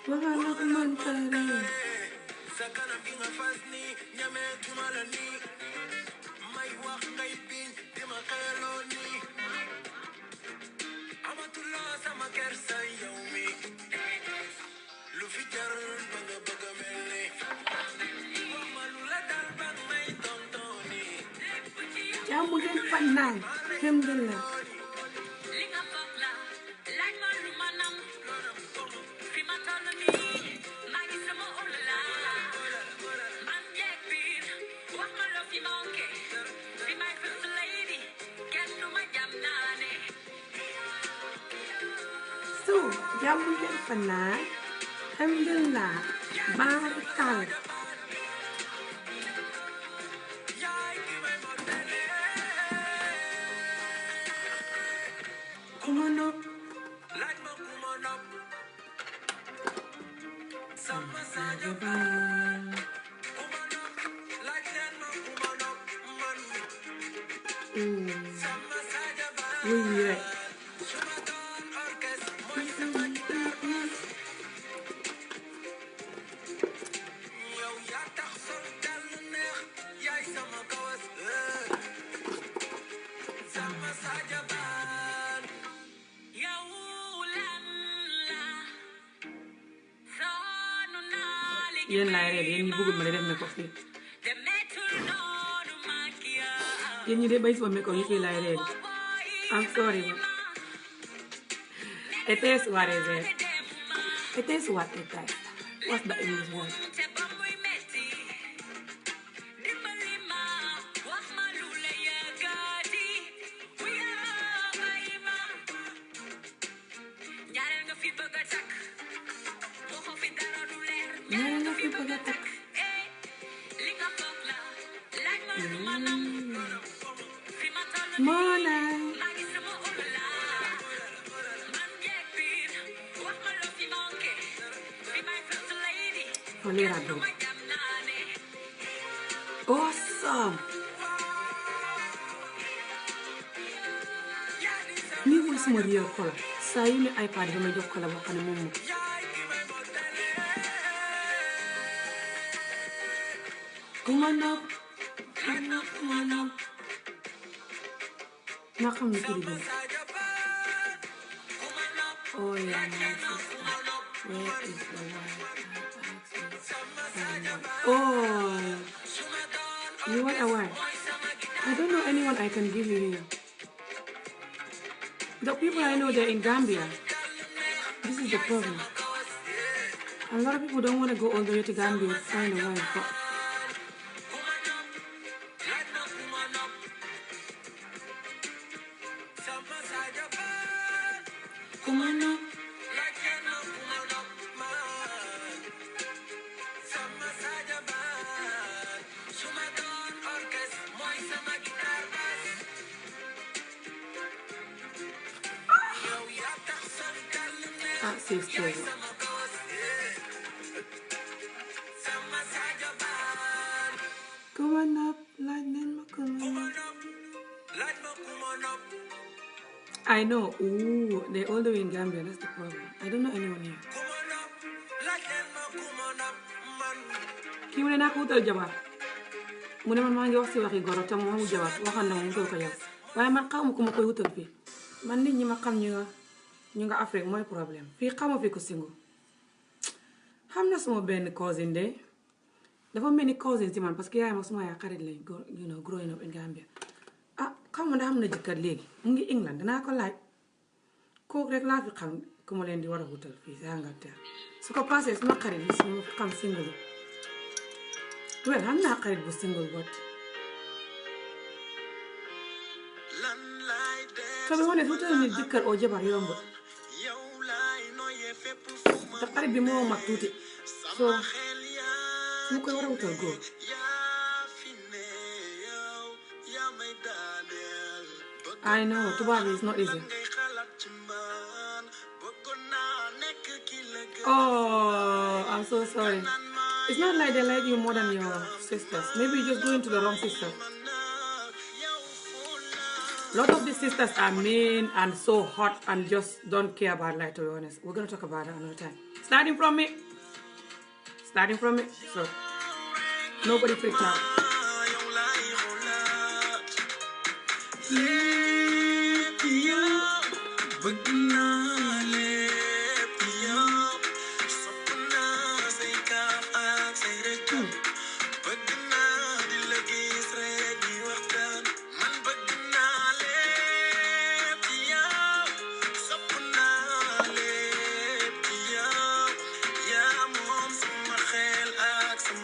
waxal ak man Karim sa kanam gi nga fas ni ñameetuma la ni may wax ngay biñ di ma xeeloo ni amatuloo sama kersa yow mi lu fi jarul ba nga bëgg a mel ni wax ma lu la dal ba may tontooni jàmm ngeen fanaan alhamdulillah li nga foog la laaj ma lu ma nam fi ma toll nii maa ngi sama olala man jeeg biir wax ma loo fi manqué fi may first lady kenn du ma jam naane so jàmm ngeen fanaan alhamdulillah barakal kuma nopp wuy rek yéen laay reer yéen ñi bëggul ma de def makeup fii yéen ñi de bay suma makeup yi fii laay reer I'm sorry it is what it is it is what it is what's the English word awesome nii mooy suma real color saa yu ne iPad dama jox color boo xam ne moom kuma nopp na xam ne kii bi oh yeah my sister where is the one oh you want a wine I don't know anyone I can give you here the people I know they're in Gambia this is the problem a lot of people don't want to go all the way to Gambia to find a wine but sister come on up I know ooh they're all the way in Gambia that's the problem I don't know anyone here kii mu ne naa ko wutal jabar mu ne man maa ngi wax si waxi goro te moom amul jabar waxoon na mu wutal ko yow waaye man xaw ma ku ma koy wutal fii man nit ñi ma xam ñu nga Afrique mooy problème fii xaw ma fi ko single xam na suma benn cousin de dafa mel ni cousin si man parce que yaay ma suma yaa xarit lañ you know growing up in Gambia ah xaw ma ndax am na jëkkër léegi mu ngi England danaa ko laaj kooku rek laa fi xam ku ma leen di war a wutal fii si Angleterre su ko passé suma xarit yi suma xam single well xam naa xarit bu single bot soo bi wane wutal nit jëkkër oo jabar yomb te xarit bi moo mag tuuti soo su ma koy war a wutal góor I know tubaab is not easy oh I'm so sorry it's not like they like you more than your sisters maybe you just go into the wrong sister lot of these sisters are mean and so hot and just don't care about life, to be honest. We're gonna talk about that another time. Starting from me. So nobody freaked out.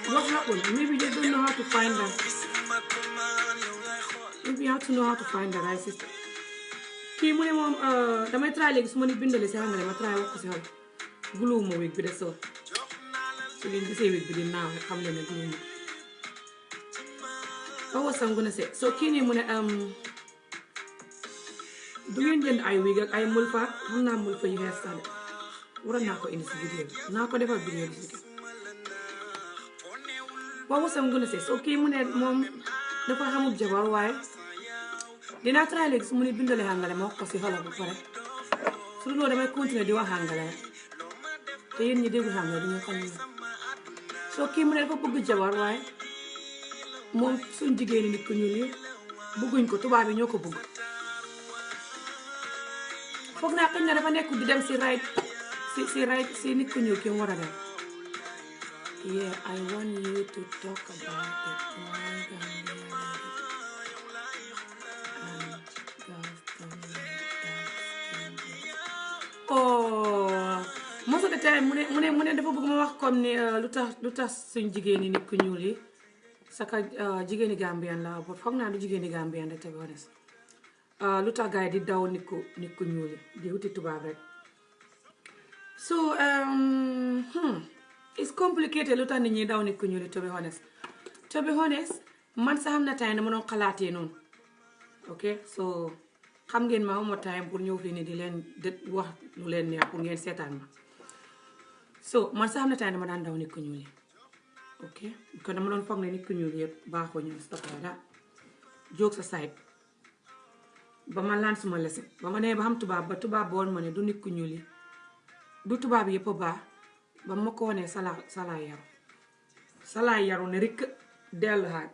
What happened? Maybe they don't know how to find that. Maybe you have to know how to find the right sister. Kii mu ne moom damay try léegi su ma ni bindalee si xam nga ma try wax ko si xol glue ma wig bi de soo su ngeen gisee wig bi di naaw rek xam leen ne glue ma what was I'm gonna say so kii nii mu ne du ngeen jënd ay wig ak ay mulfa xam naa mulfa yu xees sax de waroon naa ko indi si vidéo bi naa ko defal vidéo bi si what was I'm gonna say so kii mu ne moom dafa xamul jabar waaye dinaa try léegi su mu ni bindalee hàngale ma wax ko si xolo bu pare su dul loolu damay continuer di wax hàngale te yéen ñi déggu hàngale dañoo xam ne soo kii mu ne dafa bëgg jabar waaye moom suñ jigéeni nit ko ñuul yi bëgguñ ko tubaab yi ñoo ko bëgg foog naa xëy na dafa nekk di dem si right si nit ko ñuul ki mu war a dem yeah I want you to talk about it most of the time mu ne dafa bëgg ma wax comme ni lu tax suñ jigéeni nit ku ñuul yi saka jigéeni Gambien la but foog naa du jigéeni Gambien rek to be honest lu tax gars yi di daw nit ku ñuul yi di wuti tubaab rek so it's complicated lu tax nit ñi daw nit ku ñuul yi to be honest man sax xam na time dama doon xalaatee noonu ok so xam ngeen ma amoo time pour ñëw fii nii di leen wax lu leen neex pour ngeen seetaan ma so man sax xam na time dama daan daw nit ku ñuul yi ok kon dama doon foog ne nit ku ñuul yëpp baaxoo ñu stop la joke sa side ba ma laan suma lesson ba ma nee ba xam tubaab boon ma ne du nit ku ñuul yi du tubaab yëpp baax ba ma ko wanee salaa yaru ne rikk delluwaat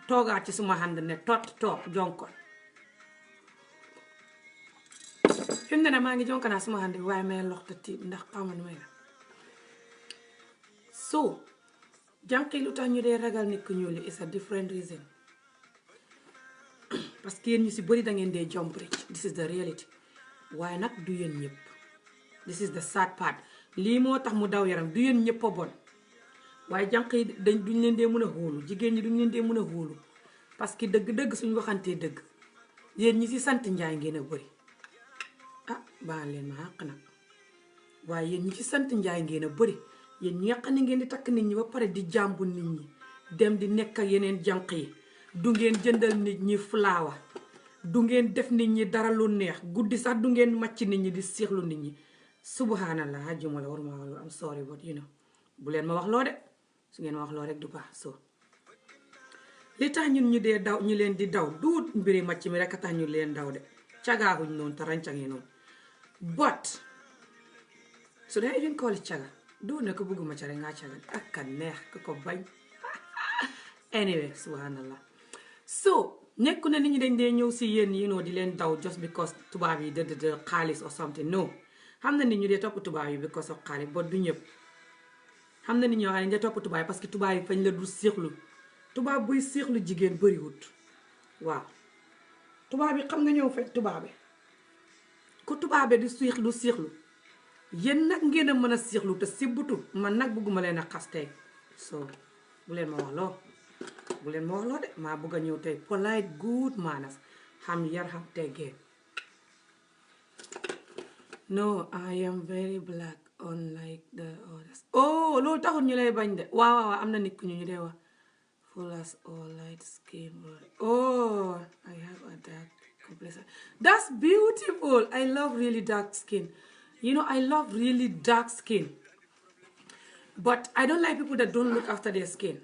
toogaat ci suma hand ne toog jonkon fi mu ne maa ngi jonkanaa suma hand bi waaye may loxta tiit ndax xawma nu may la so jànq lu tax ñu dee ragal nit ku ñuul is a different reason parce que yéen ñu si bëri da ngeen dee jump rek this is the reality waaye nag du yéen ñëpp this is the sad part lii moo tax mu daw yaram du yéen ñëpp a bon waaye jànq yi duñ leen dee mën a xóolu jigéen ñi duñ leen dee mën a xóolu parce que dëgg-dëgg suñu waxantee dëgg yéen ñi si sant njaay ngeen a bëri baal leen ma xàq nag waaye yéen ñi ci sant njaay ngeen a bëri yéen ñi nga xam ne ngeen di takk nit ñi ba pare di jàmbu nit ñi dem di nekk ak yeneen jànq yi du ngeen jëndal nit ñi flower du ngeen def nit ñi dara lu neex guddi sax du ngeen màcc nit ñi di siixlu nit ñi subhanallah ajjuma la waruma wax am sorry but you know bu leen ma wax loo de su ngeen ma wax loo rek du baax so li tax ñun ñu dee daw ñu leen di daw duut mbiri màcc mi rek a tax ñu leen daw de cagaaxuñ noonu te rancangee noonu but so they even call it caga du ne ko bëgguma care ngaa caga ak ka neex ko bañ anyway subhanallah so nekku ne nit ñi dañ dee ñëw si yéen you know di leen daw just because tubaab yi de xaalis or something no xam na nit ñu dee topp tubaab yi because of xaalis but du ñëpp xam na nit ñoo xam ne dee topp tubaab yi parce que tubaab yi fañ la du siixlu tubaab buy siixlu jigéen bëriwut waaw tubaab yi xam nga ñëw fekk tubaab yi ku tubaabe di siixlu yéen nag ngeen a mën a siixlu te si butu man nag bëgguma leen a xas tey so bu leen ma wax loo de maa bëgg a ñëw tey polite good manners xam yar xam teggee no I am very black unlike the others oh loolu taxul ñu lay bañ de waaw am na nit ku ñu dee wax full as all light skin oh I have a dark complexion that's beautiful I love really dark skin you know I love really dark skin but I don't like people that don't look after their skin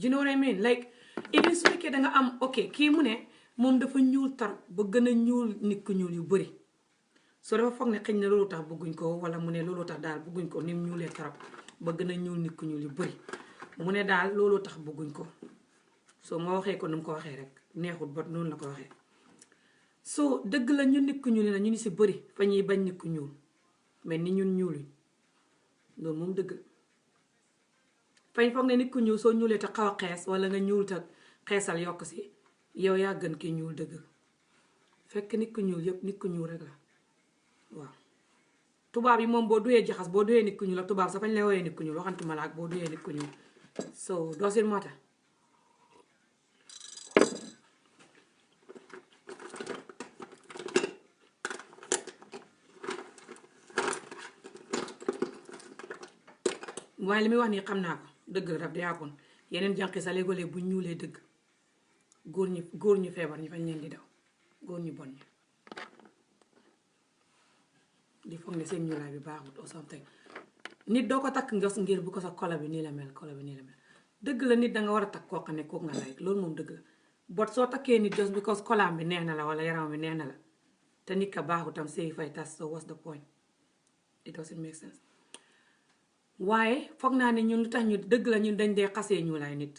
you know what I mean like even su fekkee da nga am ok kii mu ne moom dafa ñuul tar ba gën a ñuul nit ku ñuul yu bëri soo dafa foog ne xëy na loolu tax bëgguñ ko wala mu ne loolu tax daal bëgguñ ko ni mu ñuulee tarab ba gën a ñuul nit ku ñuul yu bëri mu ne daal loolu tax bëgguñ ko soo ma waxee ko nu mu ko waxee rek neexut ba noonu la ko waxee soo dëgg la ñu nit ku ñuul na ñu ni si bëri fa ñuy bañ nit ku ñuul mais ni ñun ñuuluñ loolu moom dëgg fañ foog ne nit ku ñuul soo ñuulee te xaw a xees wala nga ñuul te xeesal yokk si yow yaa gën ki ñuul dëgg fekk nit ku ñuul yëpp nit ku ñuul rek la waaw tubaab yi moom boo duyee jaxas boo duyee nit ku ñuul ak tubaab sax fañ lay woowee nit ku ñuul waxantuma la ak boo duyee nit ku ñuul so doesn't matter waaye li muy wax nii xam naa ko dëgg la daf di yàppoon yeneen jànqi sa léeg-léeg bu ñuulee dëgg góor ñu feebar ñi fañ leen di daw góor ñu bon ñi di foog ne seen ñuulaay bi baaxut or something nit doo ko takk ngos ngir bu ko sa kola bi nii la mel dëgg la nit danga war a takk koo xam ne kook nga like loolu moom dëgg la bot soo takkee nit just because kolaam bi neex na la wala yaram bi neex na la te nit ka baaxutam sëy fay tas so what's the point it doesn't make sense waaye foog naa ne ñun lu tax ñu dëgg la ñun dañ dee xasee ñuulaay nit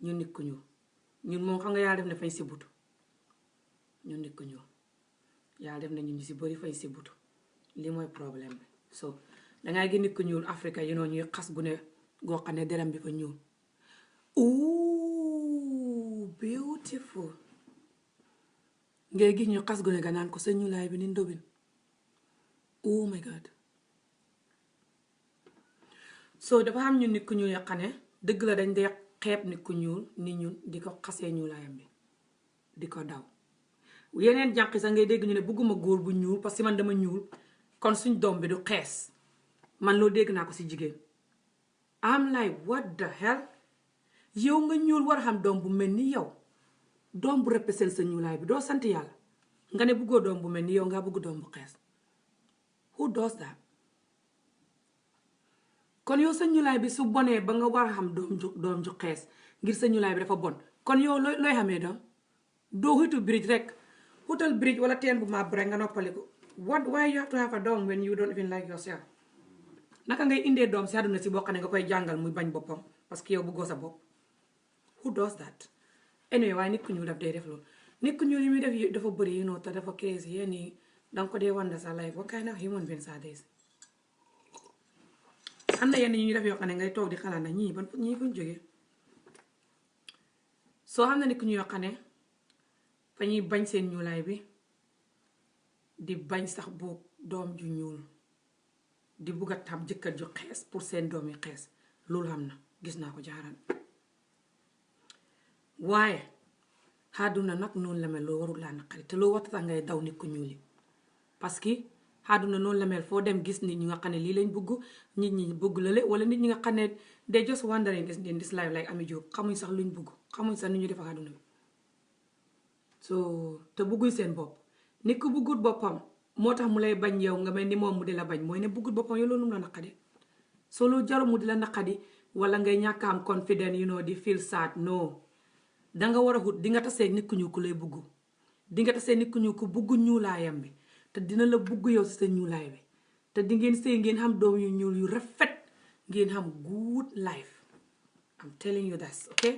ñun nit ku ñuul ñun moom xam nga yàlla def na fañ si butu ñun nit ku ñuul yàlla def na ñun ñu si bëri fañ si butu lii mooy problème bi so dangay gis nit ku ñuul Afrique yi noonu ñuy xas gune goo xam ne deram bi fa ñuul ooh beautiful ngay gis ñu xas gune ga naan ko sa ñuulaay bi ni ndobin oh my god so dafa am ñun nit ku ñuul yoo xam ne dëgg la dañ dee xeeb nit ku ñuul ni ñun di ko xasee ñuulaayam bi di ko daw yeneen jànq sax ngay dégg ñu ne bëgguma góor bu ñuul parce que man dama ñuul kon suñ doom bi du xees man loo dégg naa ko si jigéen am like what the hell yow nga ñuul war a xam doom bu mel ni yow doom bu represent sa ñuulaay bi doo sant yàlla nga ne bëggoo doom bu mel ni yow nga bëgg doom bu xees who does that kon yow sa ñuulaay bi su bonee ba nga war a xam doom ju xees ngir sa ñuulaay bi dafa bon kon yow looy xamee doom doo xutu bridge rek xutal bridge wala teen bu màbb rek nga noppaliku why you have to have a dom when you don't even like yourself naka ngay indee doom si àdduna si boo xam ne nga koy jàngal muy bañ boppam parce que yow bëggoo sa bopp who does that anyway waaye nit ku ñuul daf dee def loolu nit ku ñuul yi muy def dafa bëri yi noonu te dafa crazy yéen yi danga ko dee wanda sa like what kind of human beings are these am na yenn ñu def yoo xam ne ngay toog di xalaat na ñii fuñ jógee soo xam ne nit ku ñu yoo xam ne fa ñuy bañ seen ñuulaay bi di bañ sax boog doom ju ñuul di bugg a tam jëkkër ju xees pour seen doom yi xees loolu xam na gis naa ko jaaral waaye àdduna nag noonu la mel loo warul laa naqari te loo warta tax ngay daw nit ku ñuul yi parce que àdduna noonu la mel foo dem gis nit ñi nga xam ne lii lañ bëgg nit ñi bëgg la wala nit ñi nga xam ne they just wondering in this life like Ami Jobe xamuñ sax luñ bëgg xamuñ sax ni ñu def ak àdduna bi so te bëgguñ seen bopp nit ku bëggut boppam moo tax mu lay bañ yow nga mel ni moom mu di la bañ mooy ne bëggut boppam yow loolu mu la naqadi soo lu jaru mu di la naqadi wala ngay ñàkk am confident di feel sad no danga war a xut di nga tasee nit ku ñuul ku lay bëgg di nga tasee nit ku ñuul ku bëgg ñuulaayam bi te dina la bëgg yow si sa ñuulaay bi te di ngeen sëy ngeen xam doom yu ñuul yu rafet ngeen xam good life I'm telling you that okay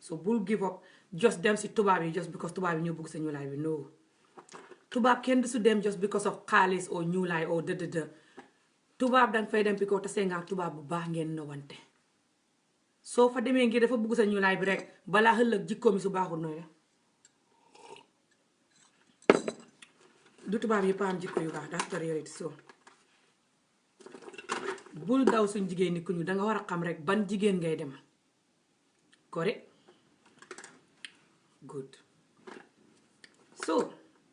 so bul give up just dem si tubaab yi just because tubaab yi ñoo bëgg sa ñuulaay bi no tubaab kenn du su dem just because of xaalis oo ñuulaay oo dëdëdë tubaab danga fay dem because tasee nga tubaab bu baax ngeen na wante soo fa demee ngir dafa bëgg sa ñuulaay bi rek balaa ëllëg jikkoom yi su baaxul nooy la du tubaab yi paam jikko yu baax that's the reality so bul daw suñ jigéen ni ku ñu danga war a xam rek ban jigéen ngay dem correct good so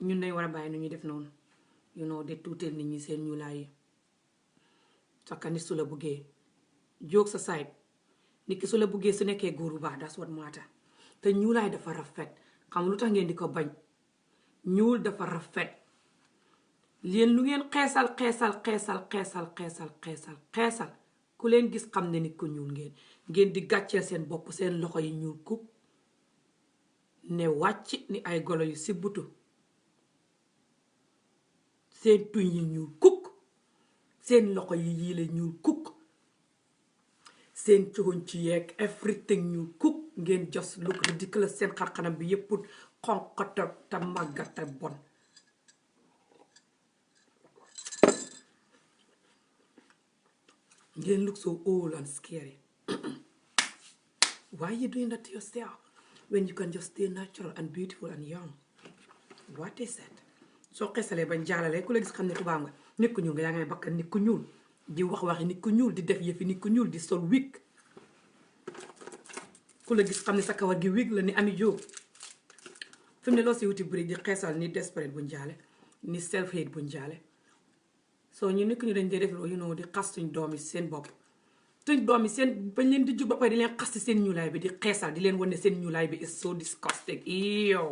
ñun dañ war a bàyyi nu ñuy def noonu de tuuteel nit ñi seen ñuulaay yi sakka nit su la buggee jóg sa side nit ki su la buggee su nekkee góor bu baax that's what matter te ñuulaay dafa rafet xam lu tax ngeen di ko bañ ñuul dafa rafet leen lu ngeen xeesal ku leen gis xam ne nit ko ñuul ngeen di gàcceel seen bopp seen loxo yi ñuul kuk ne wàcc ni ay golo yu si butu seen tuñ yi ñuul kukk seen loxo yi yiile ñuul kukk seen coxoñ ci yeeg everything ñuul kukk ngeen just look ridiculous seen xarxanam bi yépp xonqata te màggate bon ngeen look so old and scary why are you doing that to yourself when you can just stay natural and beautiful and young what is it soo xesalee bañ jaalalee ku la gis xam ne tubaab nga nit ku ñuul nga yaa ngay bakkan nit ku ñuul di wax waxi nit ku ñuul di def yëfi nit ku ñuul di sol wig ku la gis xam ne sa kawar gi wig la ni Ami Jóob fi mu ne loo si wuti bëri di xeesal ni desperate buñ jaale ni self hate buñ jaale soo ñu nit ku ñu dañ dee def loolu di xas suñ doom yi seen bopp suñ doom yi seen bañ leen di jug ba pare di leen xas ci seen ñuulaay bi di xeesal di leen wane seen ñuulaay bi is so disgusting yow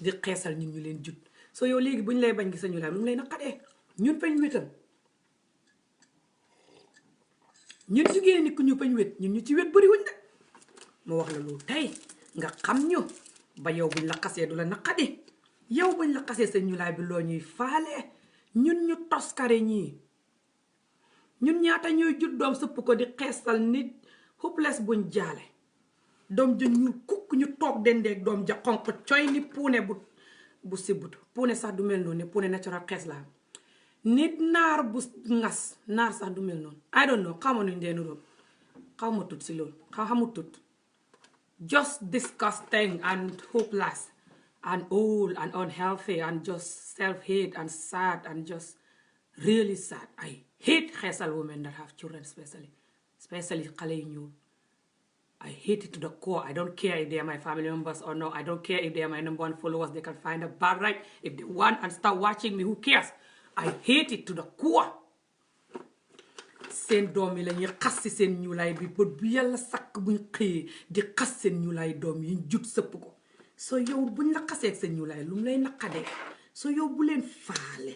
di xeesal ñun ñu leen jut soo yow léegi buñ lay bañ gi sa ñuulaay bi lu mu lay naqadee ñun fañ wétal ñun jigéen nit ku ñu fañ wét ñun ñu ci wét bëri wuñ de moo wax la loolu tey nga xam ñu ba yow buñ la xasee du la naqadi yow buñ la xasee sa ñuulaay bi loo ñuy faale ñun ñu toskare ñii ñun ñaata ñooy jut doom sëpp ko di xeesal nit hopeless buñ jaale doom ja ñuul kukk ñu toog dendeeg doom ja xonq coy ni puune bu sibbutu puune sax du mel noonu ne puune natural xees la nit naar bu ngas naar sax du mel noonu I don't know xaw ma nuñ deenu loolu xaw ma tut si loolu xamul tut just disgusting and hopeless and old and unhealthy and just self-hate and sad and just really sad. I hate xeesal women that have children especially xale yu ñuul I hate it to the core. I don't care if they are my family members or no. I don't care if they are my number one followers. They can find a bad right if they want and start watching me. Who cares? I hate it to the core. Seen doom yi la ñuy xas ci seen ñuulaay bi bët bu yàlla sakk buñ xëyee di xas seen ñuulaay doom yi jut sëpp ko soo yow buñ la xasee ak seen ñuulaay lu mu lay naqadee soo yow bu leen faale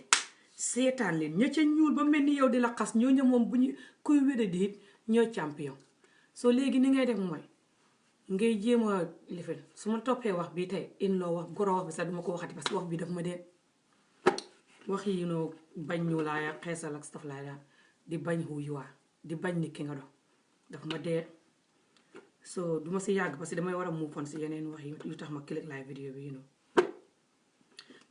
seetaan leen ña ca ñuul ba mel ni yow di la xas ñooñu moom bu ñu kuy wéra di it ñoo champion soo léegi ni ngay def mooy ngay jéem a lifin su ma toppee wax bi tey in loo wax goro wax bi sax duma ko waxati parce que wax bi daf ma dee wax yi bañ ñuulaay ak xeesal ak stuff like that di bañ who you are di bañ nit ki nga doon daf ma dee so duma si yàgg parce que damay war a move on si yeneen wax yu tax ma click live vidéo bi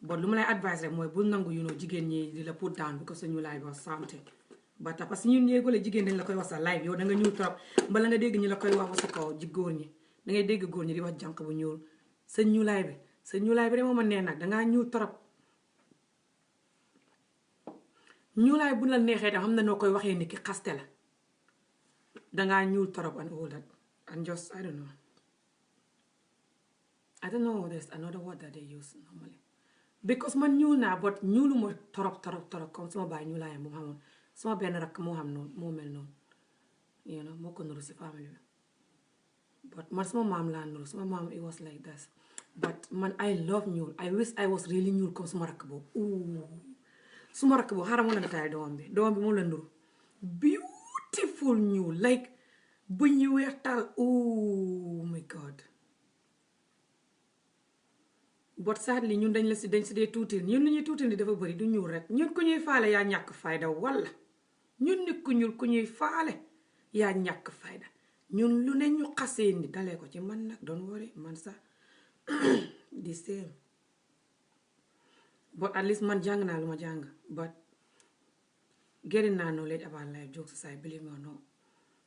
bon lu ma lay advice rek mooy bul nangu jigéen ñi di la put down because sa ñuulaay bi wax something ba tax parce que ñun ñeegole jigéen dañ la koy wax sa live yow da nga ñuul trop bala nga dégg ñu la koy wax sa kaw ji góor ñi da ngay dégg góor ñi di wax jànq bu ñuul sa ñuulaay bi de moom a nee nag dangaa ñuul trop ñuulaay bu la neexee tam xam na noo koy waxee ni ki xaste la dangaa ñuul trop and all that and just I don't know there's another word that they use normally because man ñuul naa but ñuuluma trop comme sama baay ñuulaayam moom xamoon sama benn rakk moo xam noonu moo mel noonu moo ko nuru si famille bi but man sama maam laa nuru sama maam it was like this but man I love ñuul I wish I was really ñuul comme suma rakk boobu suma rakk boobu xaaral moo la nataay doomam bi moom la nuru beautiful ñuul like bu ñu weextaal oh my god but sadly ñun dañ si dee tuutil ñun li ñuy tuutil ni dafa bëri du ñuul rek ñun ku ñuy faale yaa ñàkk fayda walla ñun nit ku ñuul ku ñuy faale yaa ñàkk fayda ñun lu ne ñu xasee ni dalee ko ci man nag doon wari man sax di same but at least man jàng naa lu ma jàng but getting naa knowledge about life jokes aside believe me or not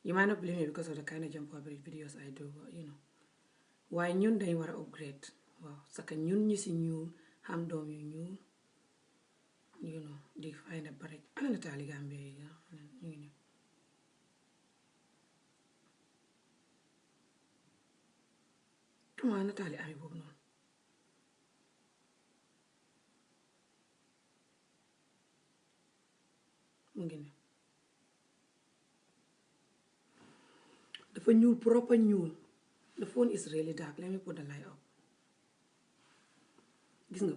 you might not believe me because of the kind of jump over videos I do but waaye ñun dañ war a upgrade waaw parce que ñun ñi si ñuul xam doom yu ñuul di fay na bare ana nataali Gambie yi ñu ngi ñëw tuma nataali ami boobu noonu mu ngi ne dafa ñuul proper ñuul the phone is really dark let me put the light up gis nga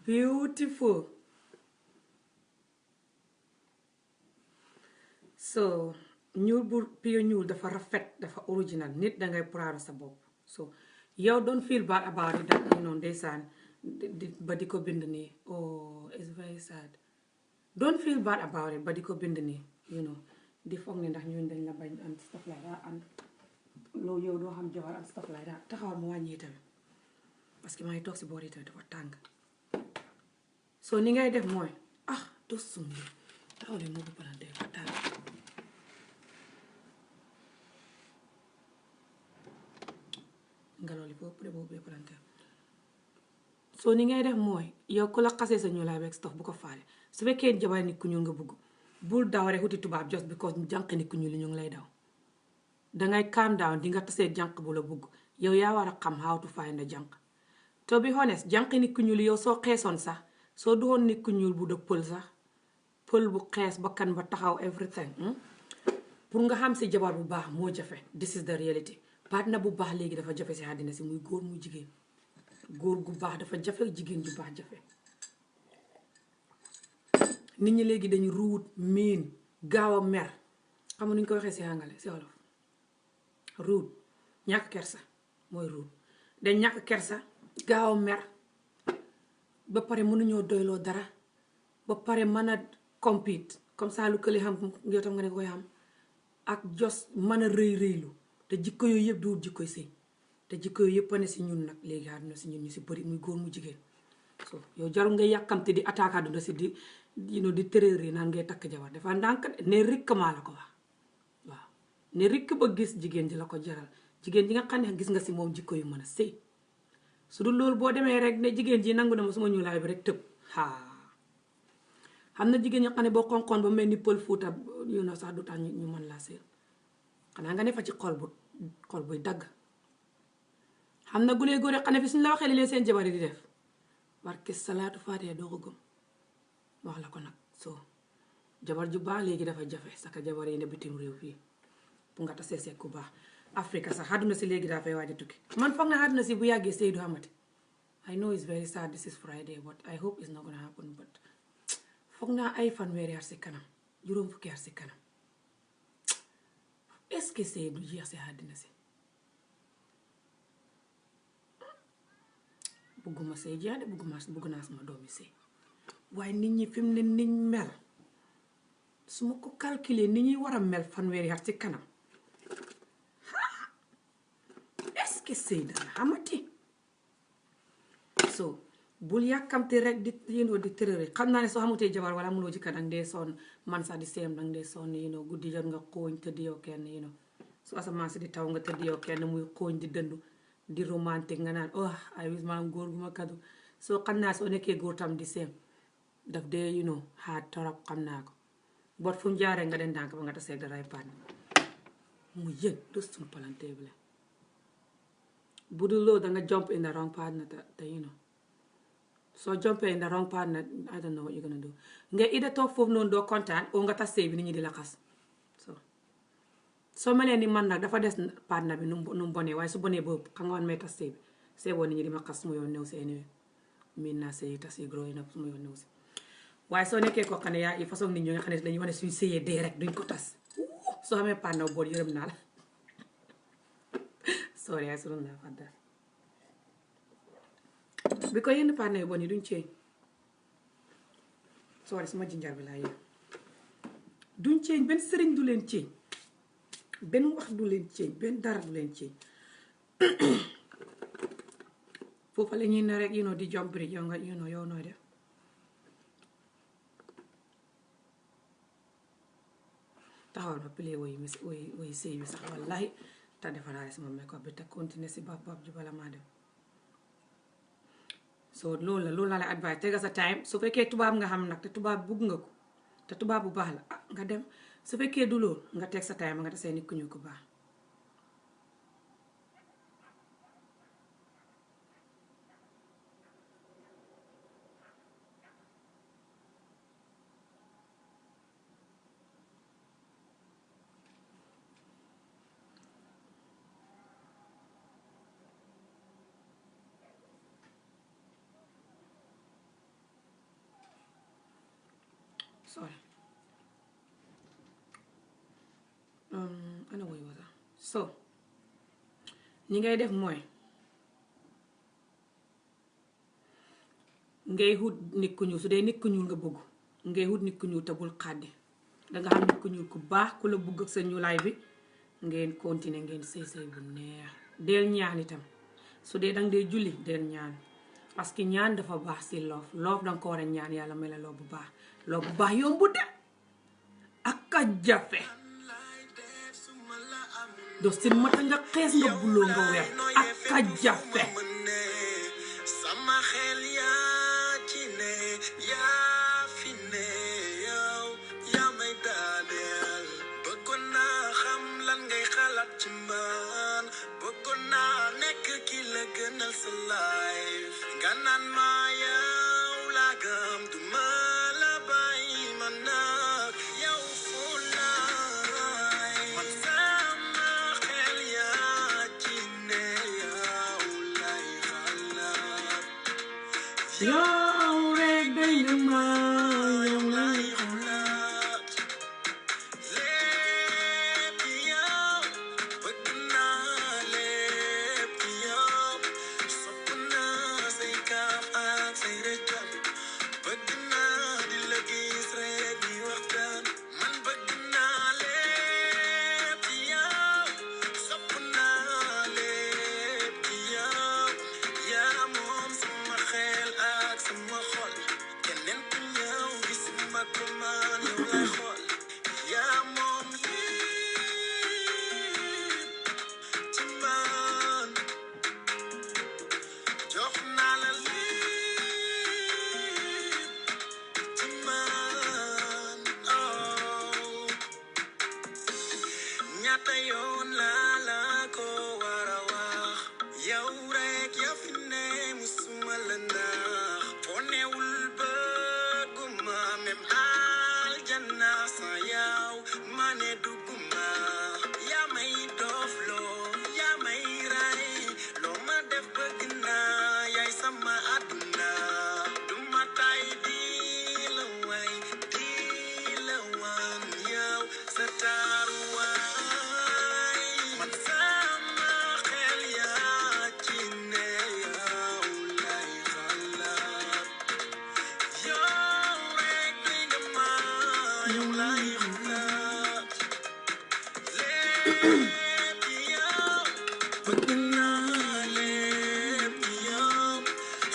beautiful so ñuul bu pure ñuul dafa rafet dafa original nit dangay proud sa bopp so yow don't feel bad about it that you know ndeysaan ba di ko bind nii oh it's very sad don't feel bad about it ba di ko bind nii you know di foog ne ndax ñooñu dañ la bañ and stuff like that and loolu yow doo xam jabar and stuff like that taxawal mu wàññi tamit parce que maa ngi toog si boor yi tamit dafa tàng so ni ngay def mooy doo sumbi taxawal moo ko palante dafa tàng ngelaw li foofu de boobu bee palante so ni ngay def mooy yow ku la xasee sa ñuulaay beeg stuff bu ko faale su fekkee jabar nit ku ñuul nga bugg bul daw rek wuti tubaab just because jànq nit ku ñuul ñu ngi lay daw dangay calm down di nga tasee jànq bu la bugg yow yaa war a xam how to find a jànq to be honest jànq nit ku ñuul yow soo xeesoon sax soo doon nit ku ñuul bu dëg pël sax pël bu xees ba kan ba taxaw everything pour nga xam si jabar bu baax moo jafe this is the reality partner bu baax léegi dafa jafe si àddina si muy góor muy jigéen góor gu baax dafa jafe jigéen ju baax jafe nit ñi léegi dañu ruut miin gaaw a mer xam nga nu ñu ko waxee si àngale si wolof ruut ñàkk kersa mooy ruut dañ ñàkk kersa gaaw a mer ba pare mënuñoo doyloo dara ba pare mën a compete comme ça lu kële xam yow tam nga ne koy xam ak jos mën a rëy rëylu te jikko yooyu yëpp duwut jikkoy sëy te jikko yooyu yëpp a ne si ñun nag léegi àdduna si ñun ñu si bëri muy góor mu jigéen so yow jarul ngay yàkkamte di attaque àdduna si di di tërër yi naan ngay takk jabar dafa ndànk ne rikk maa la ko wax waaw ne rikk ba gis jigéen ji la ko jaral jigéen ji nga xam ne gis nga si moom jikko yu mën a sëy su dul loolu boo demee rek ne jigéen ji nangu na ma suma ñuulaay bi rek tëb xam na jigéen ñi xam ne boo xonqoon ba mel ni pël fuuta yu na sax du tax ñu mën laa sëy xanaa nga ne fa ci xol buy dagg xam na gulee góor xam ne fi suñu la waxee li leen seen jabar yi di def barke salaatu faatee doo ko gëm wax la ko nag so jabar ju baax léegi dafa jafe saka jabar yi ne bitim réew fii bu nga tasee seet ku baax Afrique sax àdduna si léegi daa fay waaj a tukki man foog naa àdduna si bu yàggee sëy du amati I know it's very sad this is Friday but I hope it's not gonna happen but foog naa ay fanweeri at si kanam juróom fukki at si kanam est-ce que sëy du jeex si àddina si bugguma sëy jeex de bugg naa sama doomi sëy waaye nit ñi fi mu ne niñ mel su ma ko calculer ni ñuy war a mel fanweeri at si kanam est-ce que sëy dana xamati so bul yàkkamte rek di di tërëri xam naa ne soo xamutee jabar wala amuloo jëkkër dang dee sonn man sax di seem dang dee sonn guddi jot nga xooñ tëdd yow kenn su asamaan si di taw nga tëdd yow kenn muy xooñ di dëndu di romantique nga naan oh ay wis maam góor gu ma kadu soo xam naa soo nekkee góor tam di seem daf dee xaat torop xam naa ko bot fu mu jaaree nga den dànk ba nga tasee daray paan mu yëg du suñu palantable bu dul loolu danga jump in the wrong partner te soo jumpee in the wrong partner I don't know what you're gonna do nga ida toog foofu noonu doo kontaan oo nga tas sëy bi nit ñi di la xas soo melee ni man nag dafa des partner bi nu mu bonee waaye su bonee boobu xam nga man may tas sëy bi sëy boo nit ñi di ma xas su ma yoon new si anyway miin naa sëy tas yi growing up su ma yoon new si waaye soo nekkee koo xam ne yaa façon nit ñoo nga xam ne dañuy wane suñu sëyee dee rek duñ ko tas soo xamee partner bool yërëm naa la sorry I shouldn't laugh at that bi ko yenn partner yu bon yi duñ ceeñ sorry suma jinjar bi laa yéen duñ ceeñ benn sëriñ du leen ceeñ benn wax du leen ceeñ benn dara du leen ceeñ foofa la ñuy ne rek di jombri yow nga yow nooy def taxawal ma pile woy sëy bi sax wallahi te defaraale sama makeup bi te continuer si bab ji bala maa dem so loolu la advice tega sa time su fekkee tubaab nga xam nag te tubaab bugg nga ko te tubaab bu baax la nga dem su fekkee du loolu nga teg sa time nga tasee nit ku ñu ko baax sorry so ni ngay def mooy ngay wut nit ku ñuul su dee nit ku ñuul nga bëgg ngay wut nit ku ñuul te bul xàddi danga xam nit ku ñuul ku baax ku la bëgg ak sa ñuulaay bi ngeen continuer ngeen sëy bu neex del ñaan itam su dee danga dee julli del ñaan parce que ñaan dafa baax si loof danga ko war a ñaan yàlla may la loof bu baax yombu de ak a jafe doo si mata nga xees nga buloo nga weer ak a jafe sama xel yaa ci ne yaa fi ne yow yaa may daaneel bëggoon naa xam lan ngay xalaat ci man bëggoon naa nekk ki la gënal sa life nga naan ma yow laa gëm du ma la bàyyi man nag yow foo laay man sama xel yaa ci ne yow lay xalaat yow rek day na ma yow lay xalaat lépp yow bëgg naa lépp yow sopp naa say kaaf ak say rëjam bëgg naa di la gis rek di waxtaan man bëgg naa lépp yow sopp naa lépp yow yaa moom sama xel ak sama xol keneen ku ñëw gis ma ko man yow lay xool yaa moom lépp ci man jox naa la lépp ci man oh ñaata yoon laa la ko war a wax yow rek yaa fi ne musuma la nax foo newul bëgguma même aljanna sa yow ma ne dugguma yaa may dofloo yaa may ray loo ma def bëgg naa yaay sama àdduna duma tay di la way di la wan yow sa taaru waay man sama xel yaa ci ne yow lay xalaat yow rek doy nga ma yow lay xalaat lépp yow bëgg naa lépp yow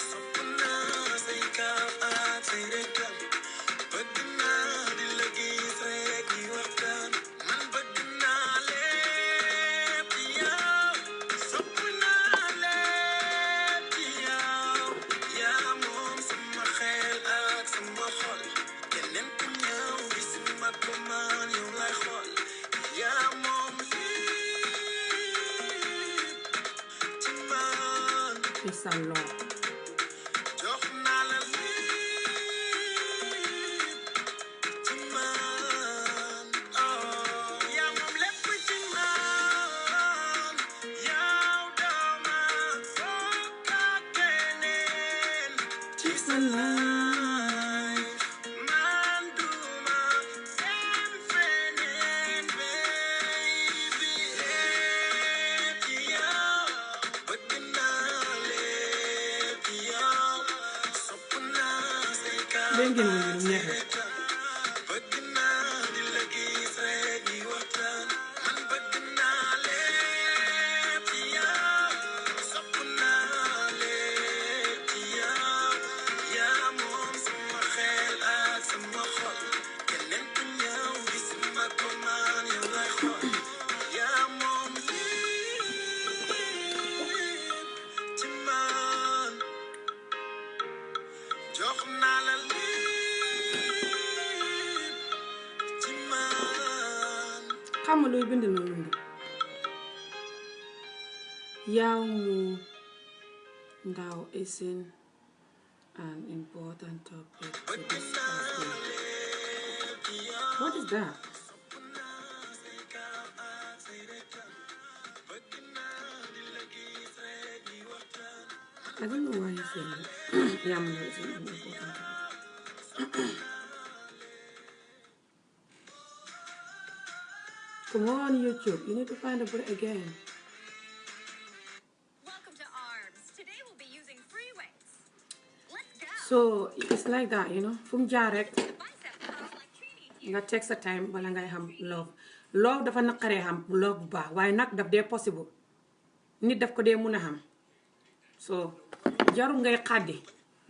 sopp naa say kaaf ak say rëjam bëgg naa di la gis rek di waxtaan man bëgg naa lépp yow sopp naa lépp yow yaa moom sama xel ak sama xol keneen ku ñëw gis ma ko man yow lay xool yaa moom lépp ci man it's a lot jox naa la lépp ci man oh yaa moom lépp ci man yow dooma bokk ak keneen ci sa life man duma dem feneen baby lépp yow bëgg naa lépp yow sopp naa say dégg ngeen kaaf lu neexee bëgg naa di la gis rek di waxtaan man bëgg naa lépp yow sopp naa lépp yow yaa moom sama xel ak sama xol keneen ku ñëw gis ma ko man yow lay xool yaa moom lépp ci man jox naa la lépp ci man xam nga looy bind noonu ndi yow mu ndaw isn't an important topic to discuss here. What is that? I don't know why you feel it. Yow mu ndaw isn't an important topic. For more on YouTube, you need to find a break again. Welcome to ARMS. Today we'll be using free weights. Let's go. So it's like that, you know. Fu mu jaar rek Bicep curls like Trini. nga take sa time bala ngay xam love dafa naqaree xam love bu baax waaye nag daf dee possible nit daf ko dee mun a xam so jarul ngay xaddi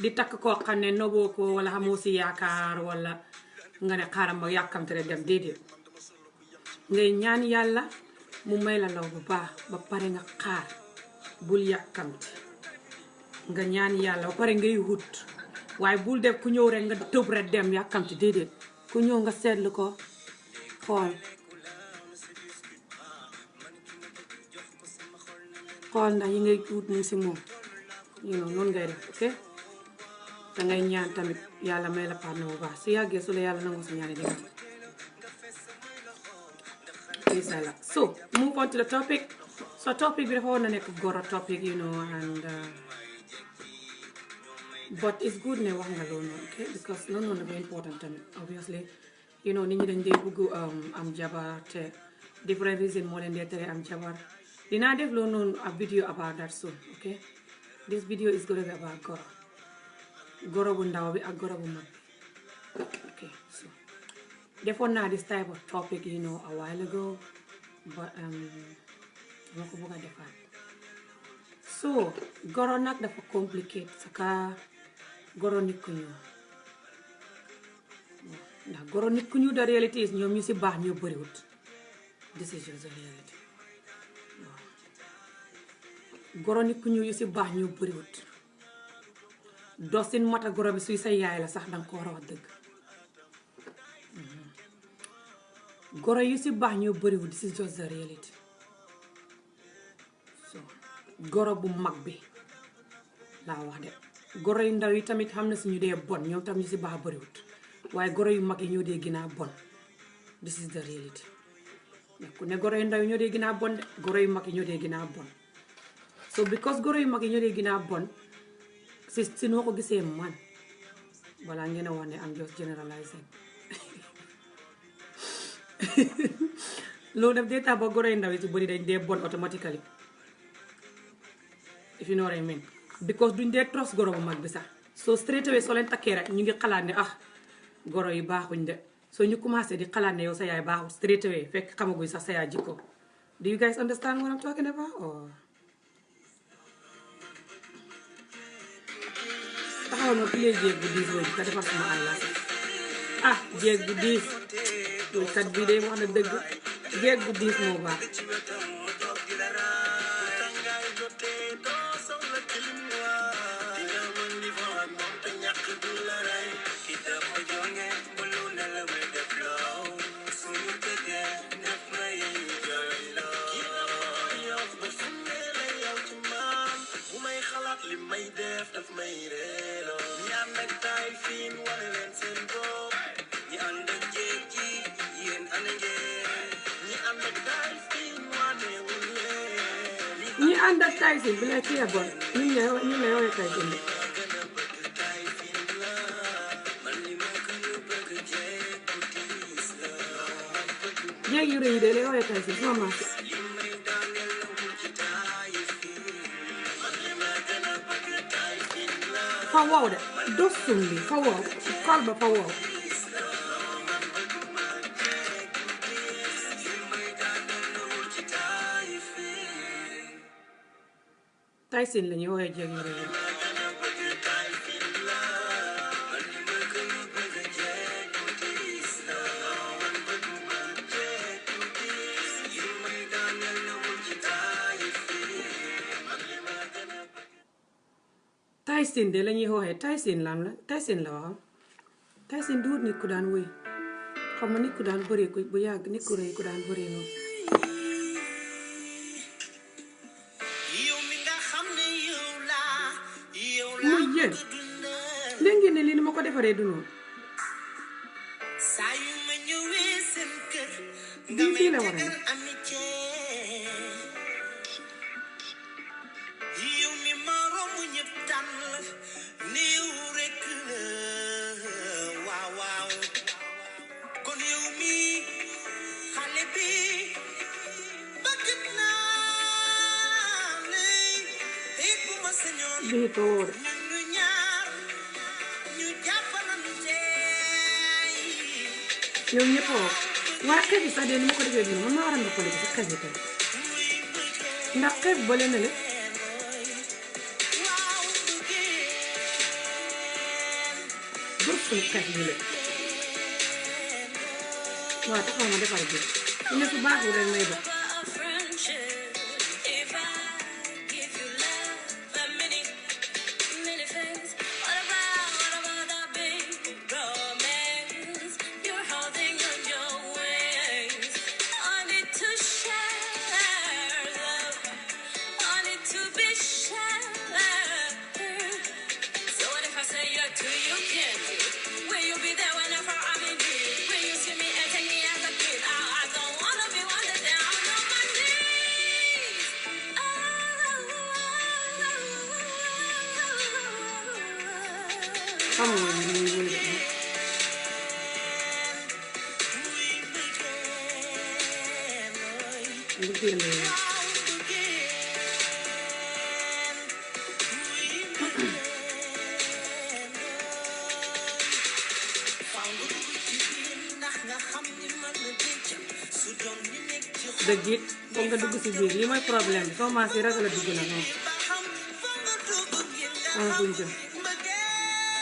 di takk koo xam ne noboo ko wala xamoo si yaakaar wala nga ne xaaral ma yàkkamte rek dem déedéet ngay ñaan yàlla mu may la law bu baax ba pare nga xaar bul yàkkamte nga ñaan yàlla ba pare ngay wut waaye bul def ku ñëw rek nga tëb rek dem yàkkamte déedéet ku ñëw nga seetlu ko xool ndax yi ngay wut mu si moom noonu ngay def ok da ngay ñaan tamit yàlla may la partenaire bu baax su yàggee su la yàlla nangu si ñaani dinga inshallah so move on to the topic so topic bi dafa war na nekk goro topic and but it's good ne wax nga loolu okay because loolu noonu dafa important tamit obviously nit ñi dañ dee bëgg am jabar te different reason moo leen dee tere am jabar dinaa def loolu noonu a video about that soon okay this video is gonna be about goro bu ndaw bi ak goro bu mag bi okay so defoon naa this type of topic a while ago but ma ko bëgg a defaat so goro nag dafa complicate saka goro nit ku ñuul ndax goro nit ku ñuul the reality is ñoom ñu si baax ñoo bëriwut this is just the reality goro nit ku ñuul yu si baax ñoo bëriwut dosin mata goro bi suy sa yaay la sax danga ko war a wax dëgg goro yu si baax ñoo bëriwut this is just the reality so goro bu mag bi laa wax de goro yu ndaw yi tamit xam na si ñu dee bon ñoom tam ñu si baax bëriwut waaye goro yu mag yi ñoo dee gën a bon this is the reality ku ne goro yu ndaw yi ñoo dee gën a bon de goro yu mag yi ñoo dee gën a bon so because goro yu mag yi ñoo dee gën a bon si noo ko gisee man balaa ngeen a wax ne am just generalizing loolu def dee tax ba goro yu ndaw yi si bëri dañ dee bon automatically if you know what I mean because duñ dee trust goro bu mag bi sax so straight away soo leen takkee rek ñu ngi xalaat ne goro yi baaxuñ de so ñu commencé di xalaat ne yow sa yaay baaxul straight away fekk xamaguñ sax sa yaay jikko do you guys understand what I'm talking about or taxawal ma play jéeg bu diis boobu ka defar sama ay la jéeg bu diis loolu kat bii day wax na dëgg jéeg bu diis moo baax ñi ànd ak Tyson bi la kii a bon ñu lay woowee Tyson bi jéeg yu rëy yi de lay woowee Tyson sama maas fa wow de dosum bi fa wow kol ba fa wow Tyson la ñuy woowee jéeg yu rëy yi Tyson de la ñuy woowee Tyson lan la Tyson la waxam Tyson du nit ku daan wéy xam nga nit ku daan bëree ko bu yàgg nit ku rëy ku daan bëree noonu muy yéen dégg ngeen ne lii ni ma ko defaree du noonu bii fii la war a nekk xiitoo de ñu ñaar ñu jàppalante yow ñëpp woo waaye xeef yi sax de ni ma ko defee nii man maa war a noppale ko si xeef yi tamit ndax xeef ba leen le bër suñu xeef yi la waaw taxaw ma defar bi su ne su baaxul rek may ba xamoo ne muy wëy de mbëggeel la yow dëgg it foog nga dugg si biir lii mooy problème bi soo maasee ragal a dugg na noonu ah fuñ jëm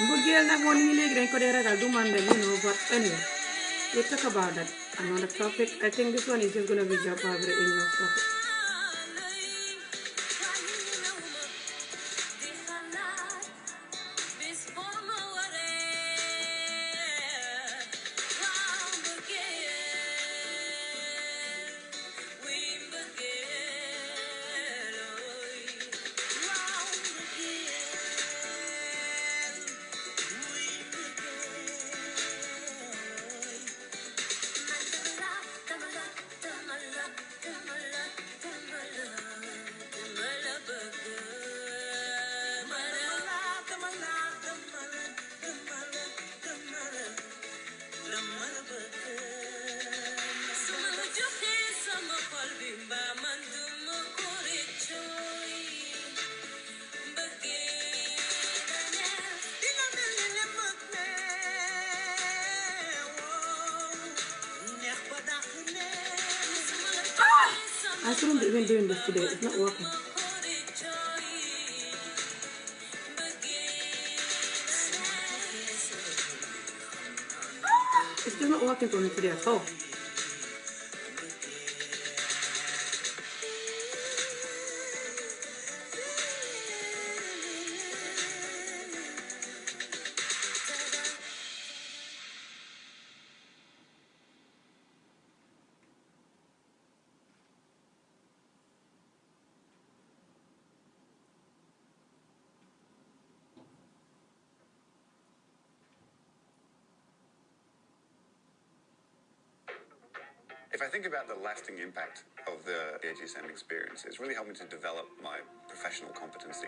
mbëggeel nag moo nit ñi léegi dañ ko dee ragal du man de you know but anyway we'll talk about that another topic. I think this one is just gonna be job probably in no topic. I shouldn't be even doing this today. It's not working. It's just not working for me today at all. If I think about the lasting impact of the AGSM experience, it's really helped me to develop my professional competency.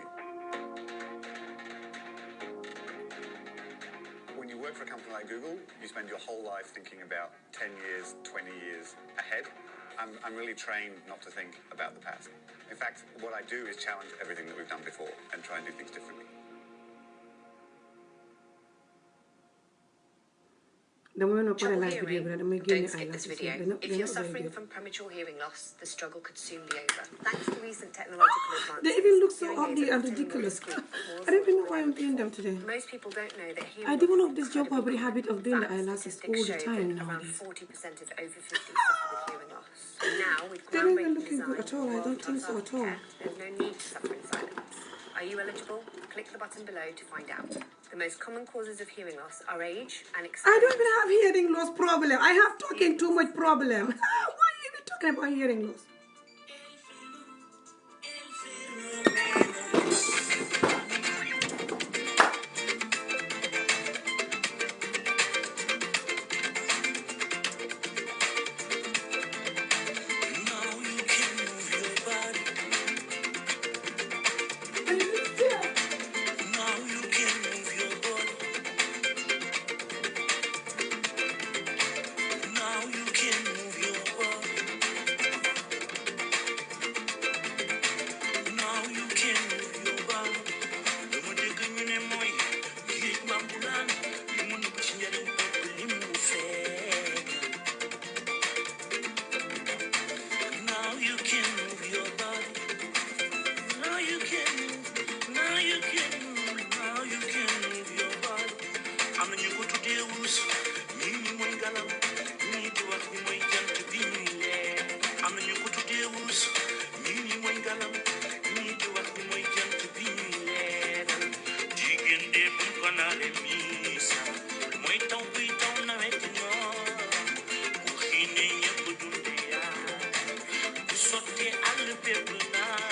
When you work for a company like Google, you spend your whole life thinking about 10 years, 20 years ahead. I'm really trained not to think about the past. In fact, what I do is challenge everything that we've done before and try and do things differently. Trouble hearing? Don't skip this video. If you're suffering from premature hearing loss, the struggle could soon be over. Thanks to recent technological advances, They even look so hearing aids ugly are and often more ridiculous. discreet, more I don't even know affordable why I'm and doing them today. most people don't know that hearing I loss developed is this job incredibly probably habit of doing the common. eyelashes Statistics all the show time that around nowadays. 40% of over 50s suffer with hearing loss. And now, with They're not even groundbreaking looking good design, at all. I don't think so at all. tech, there's no need to suffer in silence. Are you eligible? Click the button below to find out. The most common causes of hearing loss are age and I experience. don't even have hearing loss problem. I have talking too much problem. Why are you even talking about hearing loss? tuddee wurus ñii ni mooy ngalam ñii di wax ni mooy jant bi ñuy leer am na ñu ko tuddee wurus ñii ni mooy ngalam ñii di wax ni mooy jant bi ñuy leeral jigéen de buñ ko naale miisa mooy taw buy taw nawet ñoor bu xiine ñëpp dunde yaa bu sottee àll bépp naa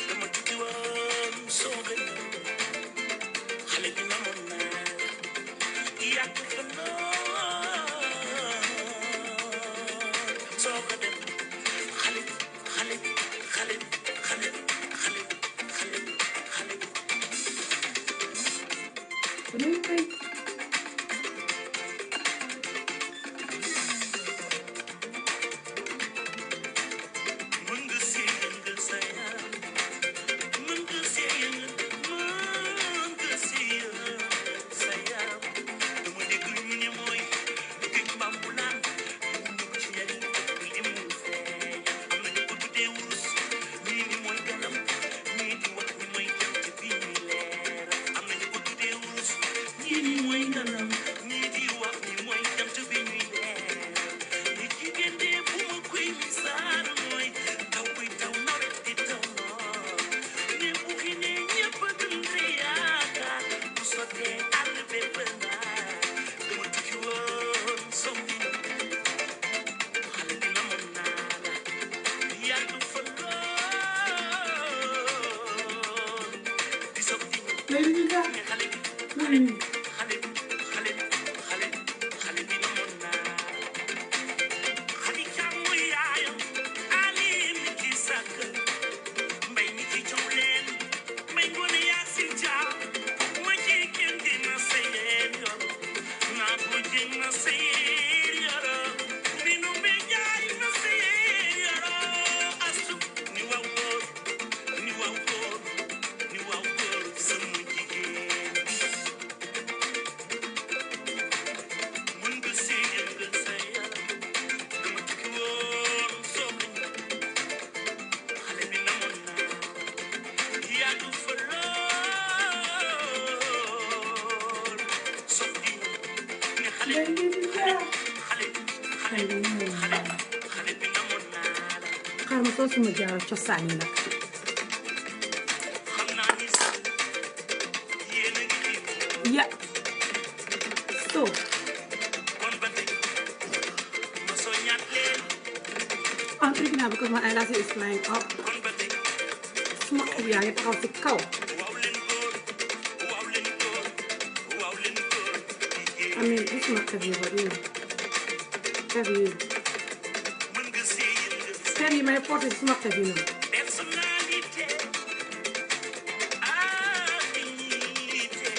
dama tukki woon sooga ñëw xale bi namoon naa yàgg fa lool sooga dem xale xale xale xale xale xale xale Really? mën nga see yëngal sa yaram mën nga see yëngal sa yaram dama dégg ñu ne mooy géej mbaam bu naan mu ci njariñ li mu feeñ am nañu ko tuddee wurus ñii ni mooy galam ñii di wax ni mooy jant bi ñuy leer am nañu ko tuddee wurus ñii ni mooy galam ñii di wax ni mooy jant bi ñuy leer ni jigéen de bu ma koy misaal mooy taw buy taw nawet di taw noor ne bu xiinee ñëpp dundee yaakaar bu sottee àll bépp naa dama tukki woon sombi xale bi namoon naa la yàgg fa lool di soog di ñëw Lady Gaga. ne xale bi xale bi namoon naa xadi caam mooy yaayam ali mi ci sàkk mbay mi ci coow leen mbay ngoone yaa si jaam ma jigéen dina seyeen yoro naa ko jën na seyeen yoro binu be jaay na seyeen yoro asu ni waw góor ni waw góor ni waw góor sama jigéen mën nga see yëngal sa yaram dama tukki woon soob nañu xale bi namoon naa yàgg fa lool soob di ñëw ne xale Lady Gaga. xale bi namoon naa la Xaaral ma sol suma jaaro cosaan yi nag. xam naa ni sax yéen a ngi xiif Yeah. So, kon ba tey ma soññaat leen I'm freaking out because my eyelash is flying up. kon ba tey Suma xel yaa ngi taxaw ci kaw. waaw leen góor waaw leen góor waaw leen góor jigéen I mean, this is my xef yi, but you know. Xef yi. mën nga see yëngal Xef yi may porté ci suma xef yi noonu. personnalité dignité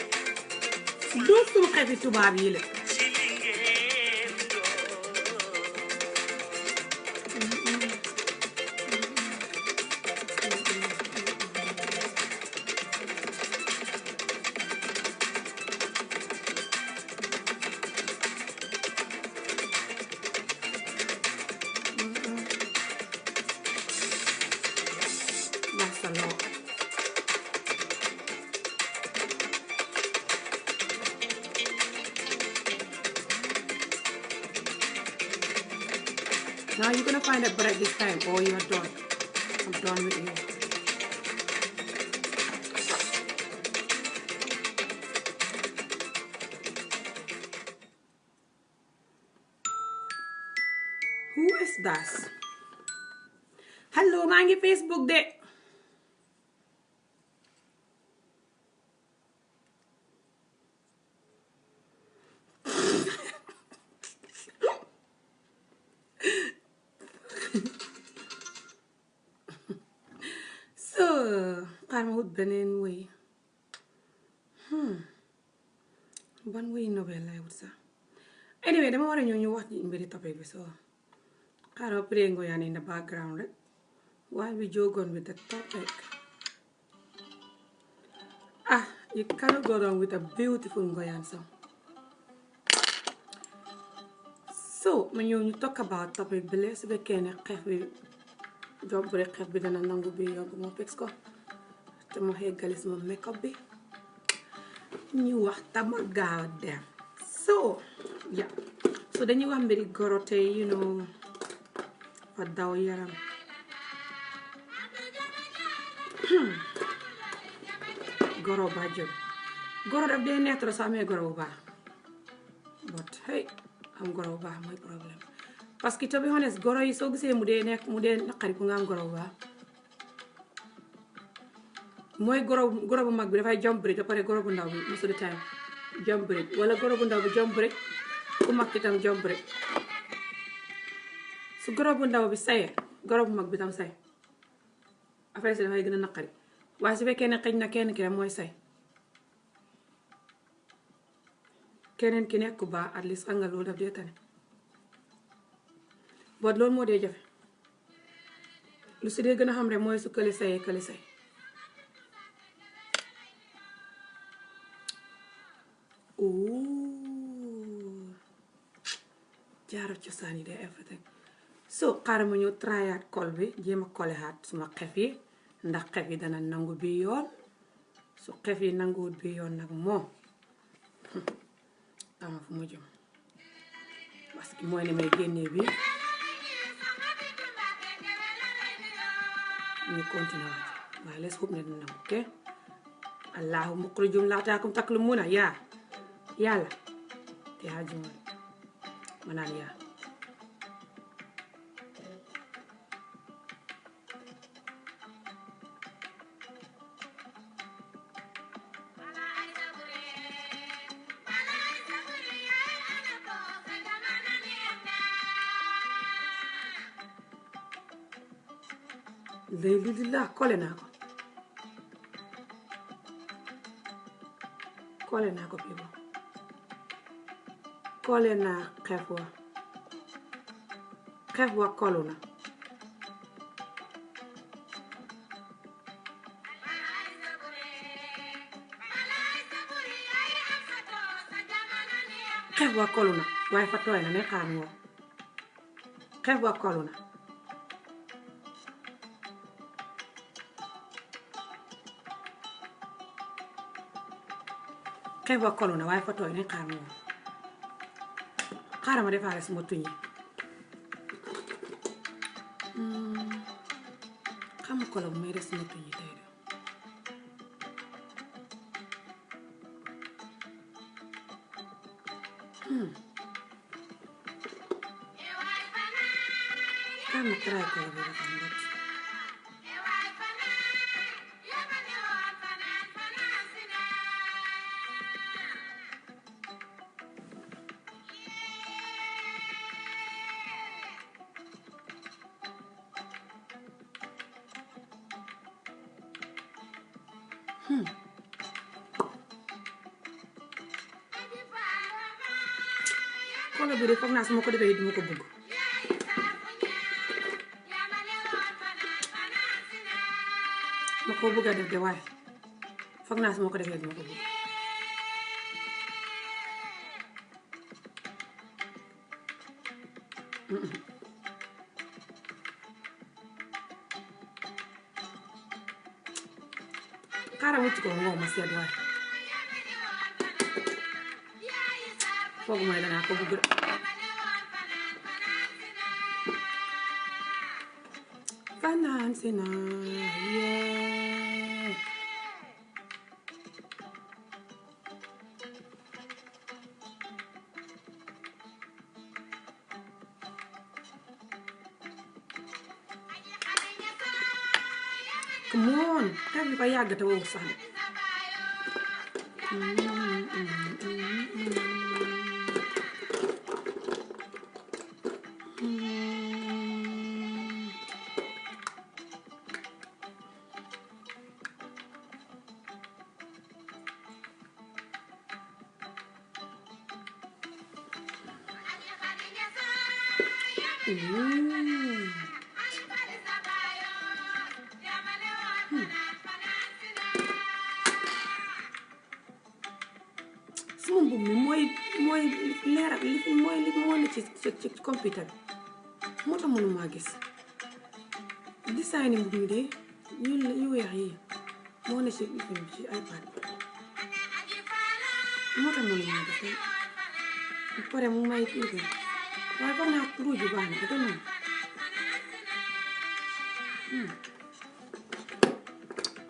Du suma xef yi tubaab yi la. ci li ngeen doon That's a lot. Now you're gonna find a break this time or you're done. I'm done with you. Who is that? Hello, maa ngi Facebook de. So, xaaral ma wut beneen wéy. Ban wéy nobel lay wut sax. Anyway, dama war a ñëw ñu wax ci mbiri topic bi, so xaaral ma play Ngoyane in the background rek while we jog on with the topic. You cannot go wrong with a beautiful Ngoyane song. So, ma ñëw ñu talk about topic bi la su fekkee ne xeex bi job bu rek xeex bi dana nangu bi yóbbu ma fix ko te ma xeggali sama makeup bi ñu wax tama gaaw dem. So so yeah so dañuy wax mbiri goro tey you know fa daw yaram goro bàjjo goro daf dee neex trop soo amee goro bu baax but hey am goro bu baax mooy problème parce que to be honest goro yi soo gisee mu dee naqari ku nga am goro bu baax mooy goro bu mag bi dafay jump break ba pare goro bu ndaw bi most of the time jump break wala goro bu ndaw bi jump break ku mag itam jump break su goro bu ndaw bi sayee goro bu mag bi tam say affaire si dafay gën a naqari waaye su fekkee ne xëj na kenn ki rek mooy say keneen ki nekk ku baax at least xam nga loolu daf dee tane boot loolu moo dee jafe lu si dee gën a xam rek mooy su këli sayee këli say jaaro cosaan yi de everything so xaaral ma ñu tryaat kol bi jéem a kolehaat suma xef yi ndax xef yi dana nangu bi yoon su xef yi nanguwut bi yoon nag moom ama fu ma jëm parce que mooy ne may génnee bi ñu continuer waat waaye les hope ne dina nangu ok allahu mukhrijum laa taakum taklumuna yaa yàlla te yaa jumal ma naan yaa léegi li laa kole naa ko fii ba kole naa xef wa kolu na xef wa kolu na waaye fa tooy na ne xaar ngoo xef wa kolu na xef wa kolu na waaye fa tooy ne xaar ngoo xaaral ma defaale suma tuñ yi xam nga kolo bu may def suma tuñ yi tey de xam nga try kolo bi dafa mbot kolo bi de foog naa su ma ko defee duma ko bëgg ma ko bëgg a def de waaye foog naa su ma ko defee duma ko bëgg xaaral wucc ko ngoo ma seet waaye foog mooy danaa ko bëgg fanaan si na yee come on xef bi fa yàgg te wow sax suma mbubb mi mooy leeral li moo ne ci computer bi moo tax mënuma gis design mbubb mi de yu weex yi moo ne ci iPad bi moo tax mënuma gis pare mu may kii bi waaye foog naa ruuj bi baax na ko noonu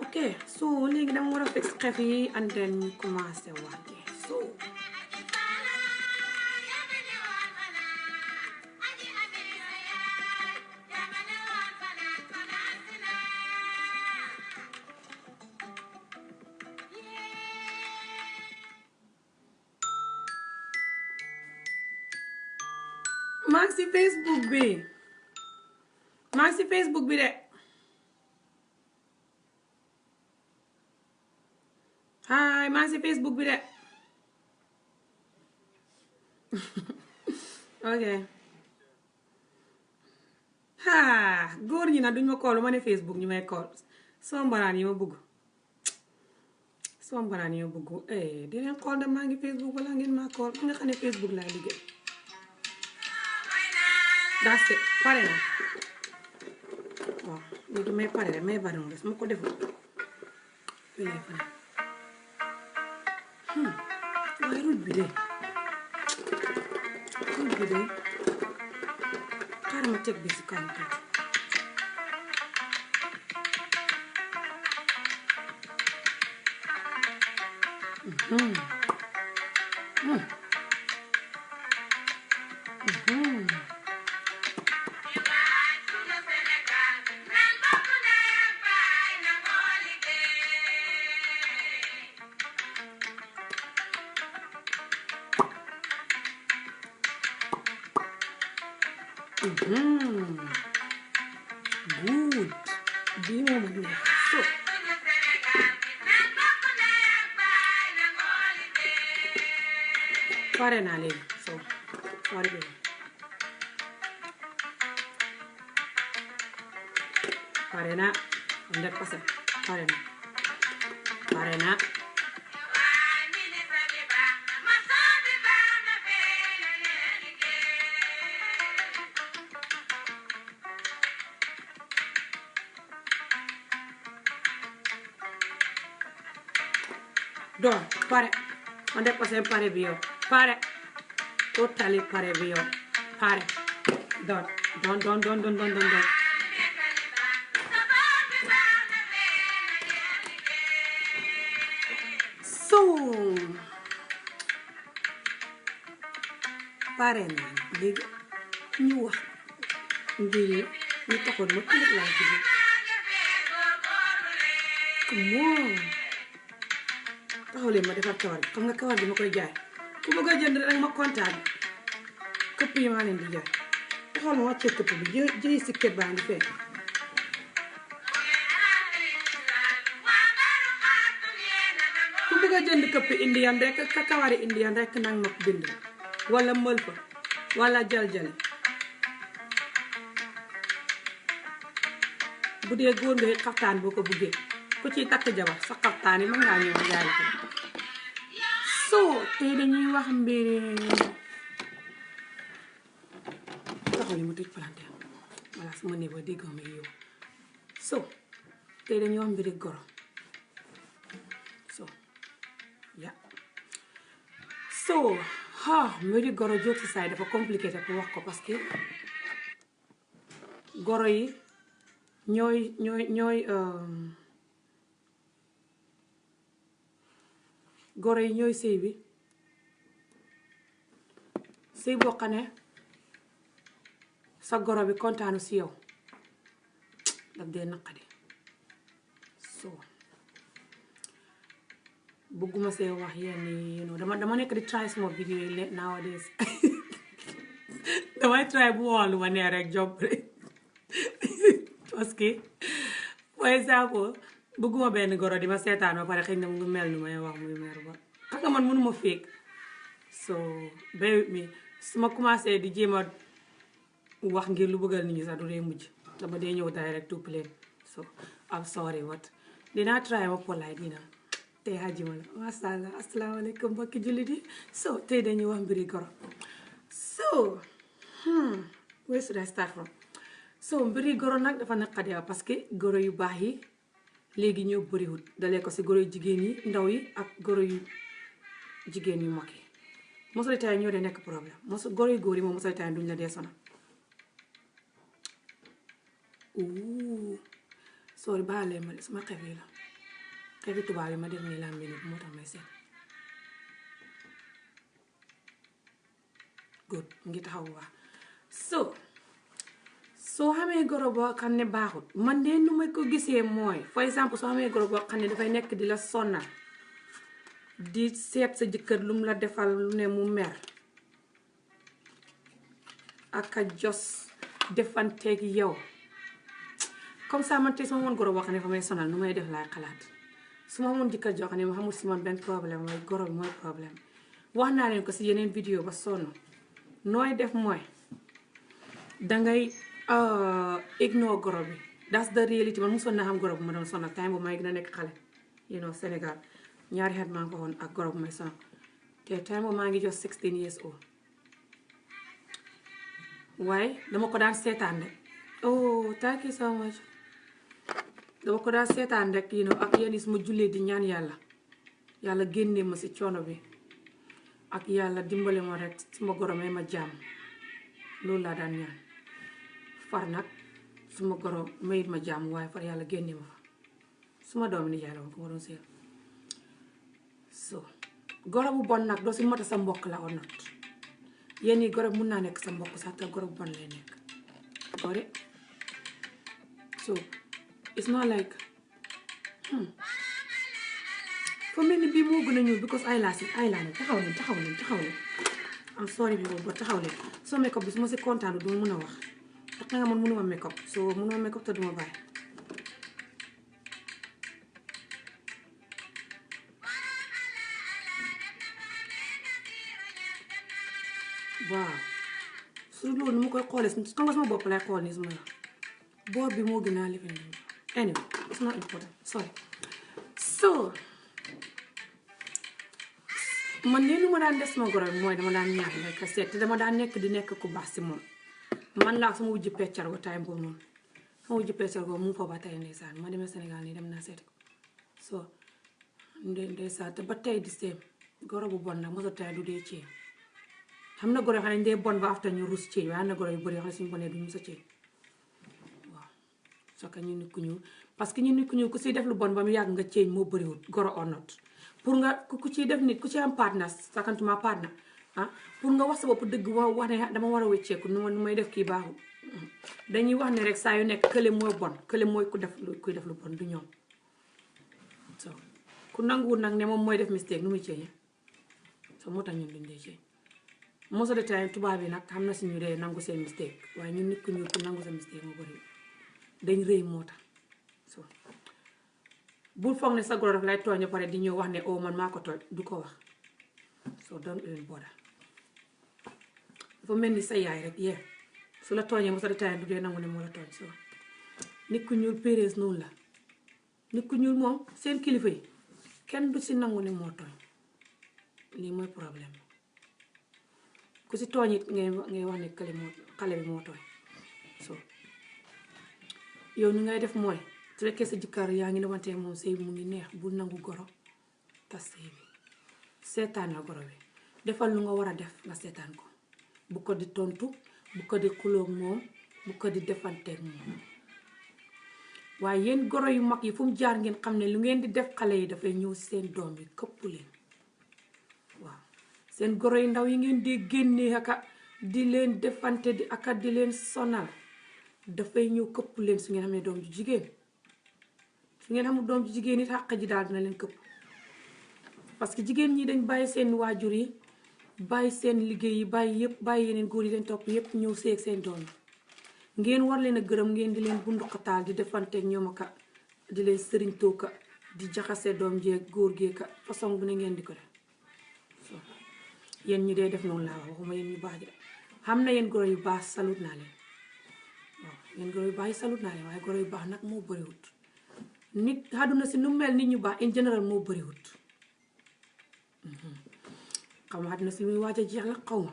ok so léegi dama war a fix xef yi and then ñu commencé waate so maa ngi si Facebook bi de hi maa ngi si Facebook bi de ok góor ñi nag duñ ma kool ma ne Facebook ñu may kool soo mbaraan yi ma bëgg di leen kool da maa ngi Facebook wala ngeen maa kool ba nga xam ne Facebook laa liggéey that's it pare na waaw léegi may pare rek may baron des ma ko deful fii lay pare waaye ruuj bi de xaaral ma teg bi si kaw tuuti good bii moom a neex so pare naa léegi so pare bi pare na 100% pare na don pare 100% pare bi yow pare totally pare bi yow pare don so pare na léegi ñu wax ngir ñu taxoon ma clip laa ji taxawlee ma defar kawar xam nga kawar bi ma koy jaay ku bëgg a jënd rek ma kontaan këpp yi maa leen di jaay taxawal ma wàccee këpp bi jëy si kër baa ngi fee ku bëgg a jënd këpp indian rek ka kawari indian rek nang ma ko bind wala mël fa wala jaljale bu dee góor nga xaftaan boo ko buggee ku ciy takk jabar sa xaftaan yi mën ngaa ñëw jaay ko so tey dañuy wax mbiri taxaw li mu tëj palanteer wala su ma nee ba dégg ma yow so tey dañuy wax mbiri goro so ya so mbiri goro jóg si saay dafa compliqué pour wax ko parce que goro yi goro yi ñooy sëy bi sëy boo xam ne sa goro bi kontaanu si yow daf dee naqadi so bëgguma see wax yenn yi dama nekk di try sama vidéo yi nowadays damay try bu woon lu ma nee rek job rek parce que for exemple bëgguma benn goro di ma seetaan ba pare xëy na mu ngi mel ni may wax muy mer ba xam nga man mënuma fake so bear with me su ma commencé di jéem a wax ngir lu bëggal nit ñi sax du dee mujj dama dee ñëw tay rek tout plain so I'm sorry what dinaa try ma polite dina tey xajima la mashallah asalaamaaleykum mbokki jullit yi so tey dañuy wax mbiri goro so where should I start from so mbiri goro nag dafa naqadi parce que goro yu baax yi léegi ñoo bëriwul dalee ko si goro yu jigéen yi ndaw yi ak goro yu jigéen yu mag yi mosali tay ñoo dee nekk problème góor yi moom mosali tay duñ la dee sonal sorry baale ma de sama xef yi la xefi tubaab yi ma def nii laa mel moo tax may seet good ngi taxaw bu baax soo xamee goro boo xam ne baaxut man de nu ma ko gisee mooy for exemple soo xamee goro boo xam ne dafay nekk di la sonnal di seet sa jëkkër lu mu la defal lu ne mu mer ak a jos defanteeg yow comme ça man tey su ma woon goro boo xam ne fa may sonal nu may def laay xalaat su ma woon jëkkër joo xam ne ma xamul si man benn problème mooy goro bi mooy problème wax naa leen ko si yeneen vidéo ba sonn nooy def mooy dangay ignore goro bi that's the reality man mosoon naa xam goro bu ma doon sonal time bu may gën a nekk xale Sénégal ñaari xet maa ngi ko woon ak goro bu may sonal te time bu maa ngi jox 16 years old waaye dama ko daan seetaan rek thank you so much dama ko daan seetaan rek ak yenn yi su ma jullee di ñaan yàlla génnee ma si coono bi ak yàlla dimbale ma rek suma goro may ma jàmm loolu laa daan ñaan far nag suma goro mayit ma jàmm waaye far yàlla génne ma fa suma doomi ni yàlla woon ko ma doon seet goro bu bon nag doo si mota sa mbokk la or not yenn yi goro mun naa nekk sa mbokk sax te goro bu bon lay nekk goro it's not like fa mel ni bii moo gën a ñuul because eyeliner taxaw leen am sorry bi boobu ba taxaw leen soo make up bi su ma si kontaan du ma mën a wax tax nga man mënuma make up mënuma make up te duma bàyyi waaw su loolu ni ma koy xoolee xam nga sama bopp lay xool nii suma la boor bi moo gën a lifin anyway it's not important sorry man nii nu ma daan def sama goro bi mooy dama daan ñaax rek seet te dama daan nekk di nekk ku baax si moom man laa sama wujju peccar go time boobu noonu sama wujju peccar go mu fa ba tey ndeysaan ma demee Sénégal nii dem naa seeti ko ndeysaan te ba tey di seem goro bu bon nag mosa tey du dee ceeb xam na goro yoo xam ne dee bon ba after ñu rus ceeb waaye am na goro yu bëri yoo xam ne suñu bonee duñu sa ceeb waaw soo ko ñu nit ku ñuul parce que ñu nit ku ñuul ku siy def lu bon ba mu yàgg nga ceeb moo bëriwul goro or not pour nga ku ciy def nit ku ci am partenaire sakantuma partenaire pour nga wax sa bopp dëgg wax ne dama war a wecceeku nu may def kii baaxul dañuy wax ne rek saa yu nekk kële mooy bon kële mooy kuy def lu bon du ñoom ku nanguwul nag ne moom mooy def mistake nu muy ceeñe moo tax ñun duñ dee ceeñ most of the time tubaab yi nag xam na si ñu dee nangu seen mistake waaye ñun nit ku ñuul ku nangu sa mistake moo bëri dañ rëy moo tax bul foog ne sa goro daf lay tooñ pare di ñëw wax ne man maa ko tooñ du ko wax don't even bother dafa mel ni sa yaay rek su la tooñee most of the time du dee nangu ne moo la tooñ nit ku ñuul péréis noonu la nit ku ñuul moom seen kilifa yi kenn du si nangu ne moo tooñ lii mooy problème ku si tooñ it ngay wax ne xale bi moo tooñ yow ni ngay def mooy su fekkee sa jëkkër yaa ngi demante moom sëy mu ngi neex bul nangu goro tas sëy bi seetaan na goro bi defal lu nga war a def nga seetaan ko bu ko di tontu bu ko di xulóog moom bu ko di defanteeg moom waaye yéen goro yu mag yi fu mu jaar ngeen xam ne lu ngeen di def xale yi dafay ñëw seen doom yi këpp leen waaw seen goro yu ndaw yi ngeen di génnee aka di leen defante di leen sonal dafay ñëw këpp leen su ngeen xamee doom ju jigéen su ngeen xamul doom ju jigéen it xàq ji daal dina leen këpp parce que jigéen ñi dañ bàyyi seen waajur yi bàyyi seen liggéey yi bàyyi yëpp bàyyi yeneen góor yi leen topp yëpp ñëw seeg seen doom ngeen war leen a gërëm ngeen di leen bunduxataal di defanteeg ñoom aka di leen sëriñ tooka di jaxase doom jeeg góor geeka façon bu ne ngeen di ko def yéen ñi dee def noonu laa wax waxuma yéen ñu baax ji xam na yéen goro yu baax salut naa leen waaw yéen goro yu baax yi salut naa leen waaye goro yu baax nag moo bëriwut nit àdduna si nu mel nit ñu baax in général moo bëriwut xam nga àdduna si muy waaj a jeex la xaw ma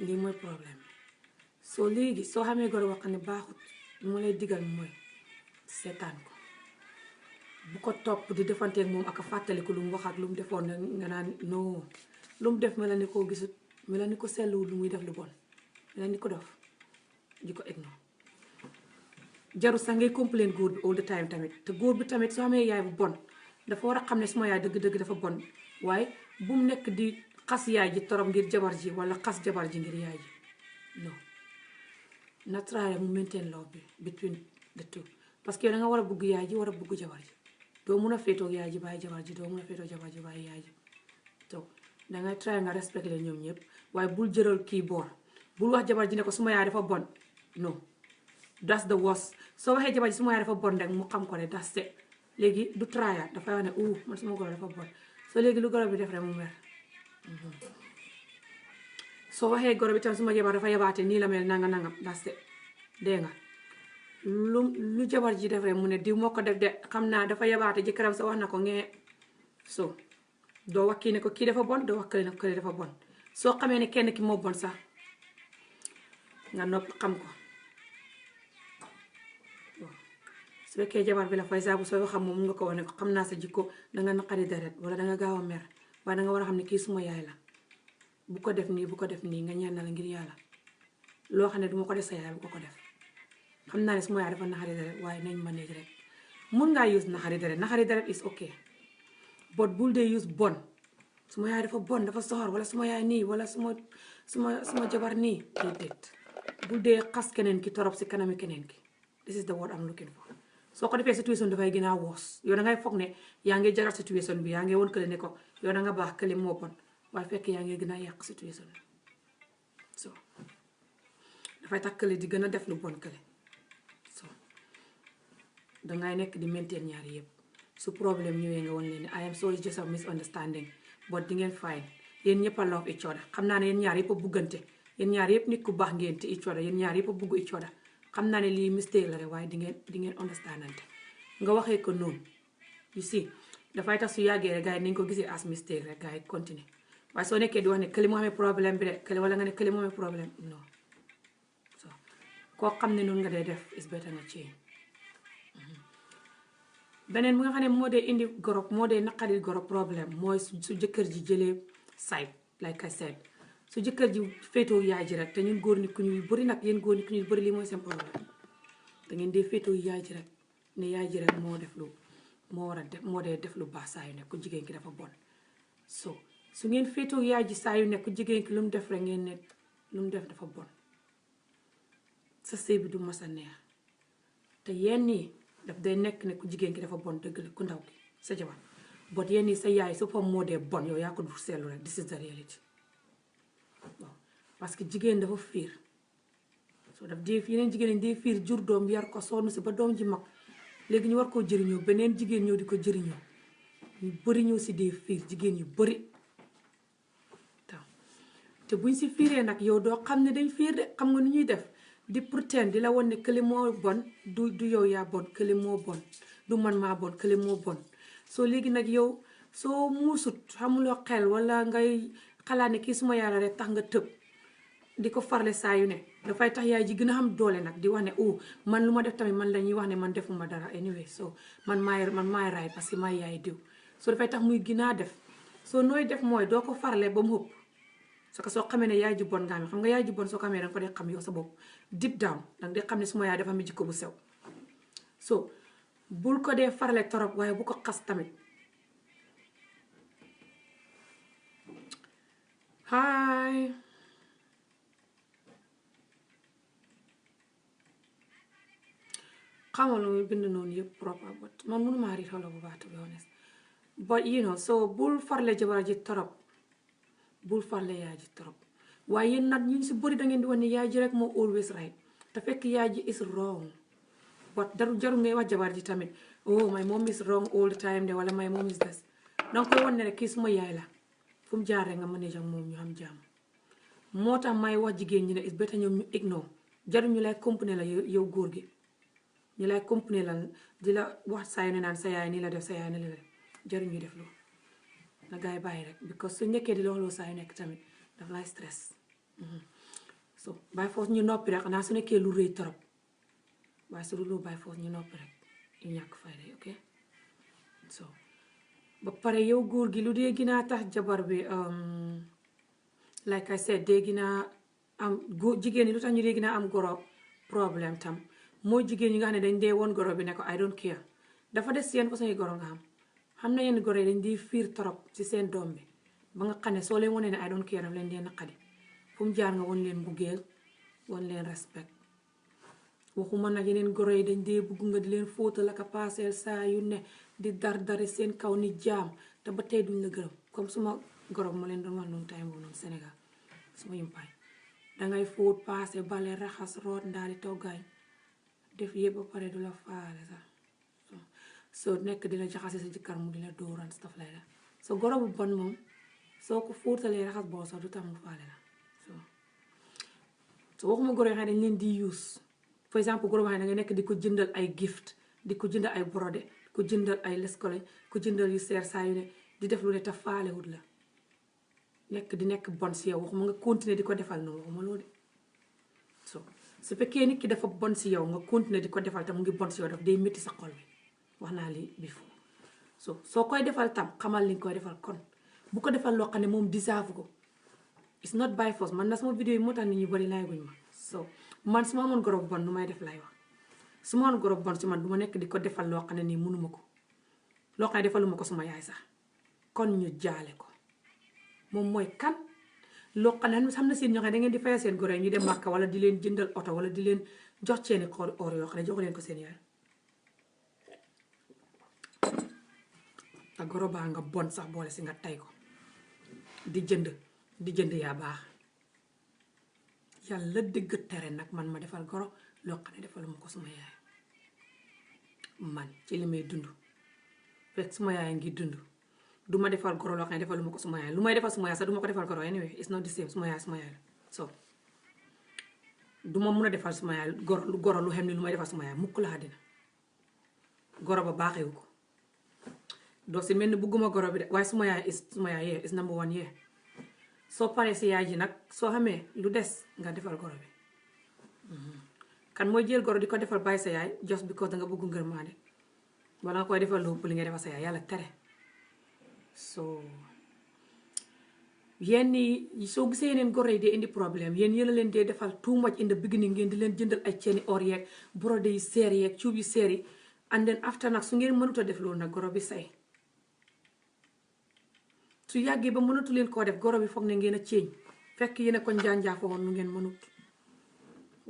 lii mooy problème léegi soo xamee goro wax ne baaxut lu ma lay digal mooy seetaan ko bu ko topp di defanteeg moom ak a fàttaliku lu mu wax ak lu mu defoon nga naan non lu mu def mel ni koo gisut mel ni ko selluwul lu muy def lu bon mel ni ko dof di ko egg noonu jaru sax ngay complain góor bi all the time tamit te góor bi tamit soo amee yaay bu bon dafa war a xam ne suma yaay dëgg-dëgg dafa bon waaye bu mu nekk di xas yaay ji torop ngir jabar ji wala xas jabar ji ngir yaay ji non na try mu maintain love bi between the two parce que yow da nga war a bugg yaay ji war a bugg jabar ji doo mun a féetoog yaay ji bàyyi jabar ji doo mun a féetoog jabar ji bàyyi yaay ji so dangay try nga respect leen ñoom ñëpp waaye bul jëral kii boor bul wax jabar ji ne ko suma yaay dafa bon non that's the worst soo waxee jabar ji suma yaay dafa bon rek mu xam ko ne that's it léegi du traya dafay wax ne man suma goro dafa bon so léegi lu goro bi def rek mu mer soo waxee goro bi tam suma jabar dafa yabaate nii la mel nanga nangam that's it dégg nga lu jabar ji def rek mu ne diw moo ko def de xam naa dafa yabaate jëkkëram sa wax na ko ngee so doo wax kii ne ko kii dafa bon doo wax kële ne ko kële dafa bon soo xamee ne kenn ki moo bon sax nga nopp xam ko su fekkee jabar bi la fay saabu soo xam moom mun nga ko wax ne ko xam naa sa jikko danga naqari deret wala danga gaaw a mer waaye danga war a xam ne kii suma yaay la bu ko def nii bu ko def nii nga ñaan na la ngir yàlla loo xam ne duma ko def sa yaay bu ko def xam naa ne suma yaay dafa naxari deret waaye nañ manage rek mun ngaa use naxari deret is okay but bul dee use bon suma yaay dafa bon dafa soxor wala suma yaay nii wala suma jabar nii déedéet bul dee xas keneen ki torop si kanami keneen ki this is the word I'm looking for soo ko defee situation dafay gën a woos yow dangay foog ne yaa ngi jaral situation bi yaa ngi woon kële ne ko yow danga baax kële moo bon waaye fekk yaa ngi gën a yàq situation bi so dafay tax kële di gën a def lu bon kële so dangay nekk di maintain ñaari yëpp su problème ñëwee nga woon leen ne I am sorry just a misunderstanding but di ngeen fine yéen ñëpp a love each other xam naa ne yéen ñaar yëpp a buggante yéen ñaar yëpp nit ku baax ngeen te each other yéen ñaar yëpp a bugg each other xam naa ne lii mistake la rek waaye di ngeen understandante nga waxee ko noonu you see dafay tax su yàggee rek gars yi nañ ko gisee as mistake rek gars yi continuer waaye soo nekkee di wax ne kële moo amee problème bi de kële wala nga ne kële moo amee problème non so koo xam ne noonu nga dee def is better nga change beneen bi nga xam ne moo dee indi gorob moo dee naqari gorob problème mooy su jëkkër ji jëlee side like I said su jëkkër ji féetoo yaay ji rek te ñun góor nit ku ñu bëri nag yéen góor nit ku ñu bëri lii mooy seen problème da ngeen dee féetoo yaay ji rek ne yaay ji rek moo def lu moo war a def moo dee def lu baax saa yu nekk ku jigéen ki dafa bon so su ngeen féetoo yaay ji saa yu nekk ku jigéen ki lu mu def rek ngeen ne lu mu def dafa bon sa sëy bi du mas a neex te yenn yi daf day nekk ne ku jigéen ki dafa bon dëgg la ku ndaw ki sa jabar bot yenn yi sa yaay su fa moo dee bon yow yaa ko du seetlu rek this is the reality waaw parce que jigéen dafa fiir soo daf dee yeneen jigéen ñi dee fiir jur doom yar ko sonn si ba doom ji mag léegi ñu war koo jëriñoo beneen jigéen ñëw di ko jëriñoo ñu bëri ñëw si dee fiir jigéen yu bëri te buñ si fiiree nag yow doo xam ne dañ fiir de xam nga nu ñuy def di pretend di la won ne kële moo bon du yow yaa bon kële moo bon du man maa bon kële moo bon soo léegi nag yow soo muusut xamuloo xel wala ngay xalaat ne kii suma yàlla rek tax nga tëb di ko farle saa yu ne dafay tax yaay ji gën a xam doole nag di wax ne man lu ma def tamit man la ñuy wax ne man defuma dara anyway so man maay raay parce que maay yaay diw soo dafay tax muy gën a def soo nooy def mooy doo ko farle ba mu ëpp parce que soo xamee ne yaay ji bon nga xam nga yaay ji bon soo ko xamee danga ko dee xam yow sa bopp deep down danga dee xam ne suma yaay dafa am jikko bu sew so bul ko dee farle torop waaye bu ko xas tamit hi xamal lu muy bind noonu yëpp proper but man mënumaa riit xolo bu baax to be honest but you know so bul farle jabar ji torop bul farle yaay ji torop waaye yéen nag ñu si bëri da ngeen di wax ne yaay ji rek moo always right te fekk yaay ji is wrong but jaru ngay wax jabar ji tamit my mom is wrong all the time de wala my mom is this danga koy wan ne rek kii suma yaay la fu mu jaar rek nga manage ak moom ñu xam jàmm moo tax may wax jigéen ñi ne is better ñoom ñu ignore jaru ñu lay compné la yow góor gi ñu lay compné la di la wax saa yu ne naan sa yaay nii la def sa yaay nii la def jaru ñu def loolu na gaay bàyyi rek because su nekkee di looloo saa yu nekk tamit daf lay stress so bàyyi foofu ñu noppi rek xanaa su nekkee lu rëy torop waaye su dul bàyyi foofu ñu noppi rek ñu ñàkk fayda ok so ba pare yow góor gi lu dee ginaa tax jabar bi like I said dee ginaa am góor jigéen ñi lu tax ñu dee ginaa am goro problème tam mooy jigéen ñi nga xam ne dañ dee woon goro bi ne ko I don't care dafa des seen façon yi goro nga xam na yenn goro yi dañ di fiir torop ci seen doom bi ba nga xam ne soo leen wonee ne I don't care daf leen dee naqadi fu mu jaar nga won leen buggeel won leen respect waxuma nag yeneen goro yi dañ dee bugg nga di leen fóotal ak a paaseel saa yu ne di dar seen kaw ni jaam te ba tey duñ la gërëm comme suma goro ma leen doon wax noonu time boobu noonu Sénégal suma yumpaay dangay fóot paase bale raxas root ndaali toggaañ def yëpp ba pare du la faale sax soo nekk di la jaxase sa jëkkër mu di la dóoran stuff like that so goro bu bon moom soo ko fóotalee raxas boo sax du tax mu faale la so waxuma goro yoo xam ne dañ leen di use for exemple goro boo xam ne danga nekk di ko jëndal ay gift di ko jëndal ay brodé di ko jëndal ay leskole ko jëndal yu seer saa yu ne di def lu ne te faalewut la nekk bon si yow waxuma nga continuer di ko defal noonu waxuma loolu de so su fekkee nit ki dafa bon si yow nga continuer di ko defal tam mu ngi bon si yow daf day métti sa xol bi wax naa li before so soo koy defal tam xamal li nga koy defal kon bu ko defal loo xam ne moom deserve ko it's not by force man na sama vidéo yi moo tax nit ñu bari laay guñ ma so man su ma amoon goro bu bon nu may def lay wax su ma amoon goro bu bon si man du ma nekk di ko defal loo xam ne nii mënuma ko loo xam ne defaluma ko suma yaay sax kon ñu jaale ko moom mooy kan loo xam ne xam na seen ñoo xam ne da ngeen di fayal seen goro yi ñu dem Màkka wala di leen jëndal oto wala di leen jox seeni or yoo xam ne joxu leen ko seen yaay te goro baa nga bon sax boole si nga tay ko di jënd yaa baax yàlla dëgg tere nag man ma defal goro loo xam ne defaluma ko suma yaay man ci li may dund fekk suma yaay ngi dund du ma defal goro loo xam ne defaluma ko suma yaay lu may defal suma yaay sax du ma ko defal goro anyway it's not the same suma yaay la so du ma mun a defal suma yaay goro lu xem ni lu may defal suma yaay mukk la àddina goro ba baaxewu ko doo si mel ni bugguma goro bi de waaye suma yaay is number one yee soo paree si yaay ji nag soo xamee lu des nga defal goro bi kan mooy jël goro di ko defal bàyyi sa yaay just because danga bëgg ngërmaande wala nga koy defal lu ëpp li ngay defal sa yaay yàlla tere so yéen ñi soo gisee yeneen goro yi dee indi problème yéen a leen dee defal too much in the beginning ngeen di leen jëndal ay ceeni or yeeg brodé yu seer yeeg cuub yu seer yi and then after nag su ngeen mënut a def loolu nag goro bi say su yàggee ba mënatu leen koo def goro bi foog ne ngeen a ceeñ fekk yéen a ko njaanjaa fa woon nu ngeen mënut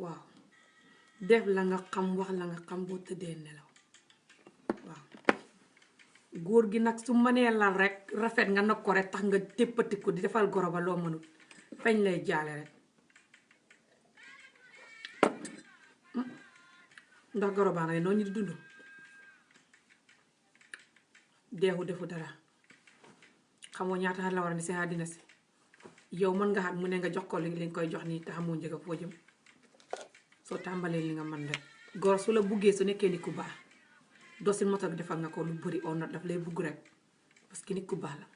waaw def la nga xam wax la nga xam boo tëddee nelaw waaw góor gi nag su mënee lal rek rafet nga nag ko rek tax nga téppati ko di defal goro ba loo mënut feñ lay jaale rek ndax goro baa nga ne noonu ñu di dund deexu defu dara xamoo ñaata xat la war a ne si àddina si yow mën nga xat mu ne nga jox ko li koy jox nii te xamoo njëga foo jëm soo tàmbalee li nga mën rek góor su la buggee su nekkee nit ku baax doo si moto defal nga ko lu bëri oo not daf lay bugg rek parce que nit ku baax la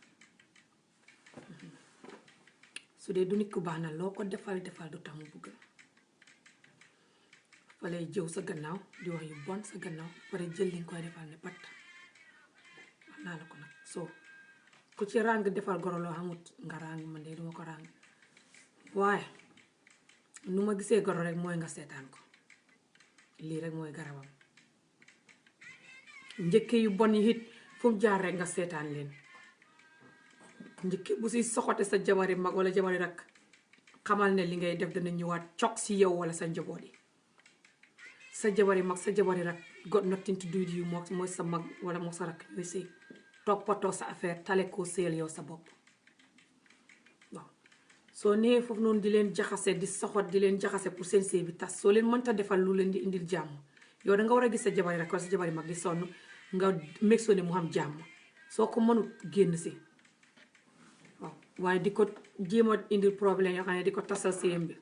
su dee du nit ku baax na loo ko defal du tax mu bugg fa lay jëw sa gannaaw di wax yu bon sa gannaaw pare jël li nga koy defal ne pat wax naa la ko nag soo ku ci ràng defal goro loo xamut nga ràng man de duma ko ràng waaye nu ma gisee goro rek mooy nga seetaan ko lii rek mooy garabam njëkke yu bon yi it fu mu jaar rek nga seetaan leen njëkke bu si soxote sa jabari mag wala jabari rak xamal ne li ngay def dana ñëwaat cog si yow wala sa njaboot yi sa jabari mag sa jabari rak got nothing to do with you mooy sa mag wala moo sa rak ñooy sëy toppatoo sa affaire tale koo seel yow sa bopp waaw soo nee foofu noonu di leen jaxase di soxot di leen jaxase pour seen sëy bi tas soo leen mënta defal lu leen di indil jàmm yow danga war a gis sa jabari rek wala sa jabari mag di sonn nga meg soo ne mu xam jàmm soo ko mënut génn si waaw waaye di ko jéem a indil problème yoo xam ne di ko tasal sëyam bi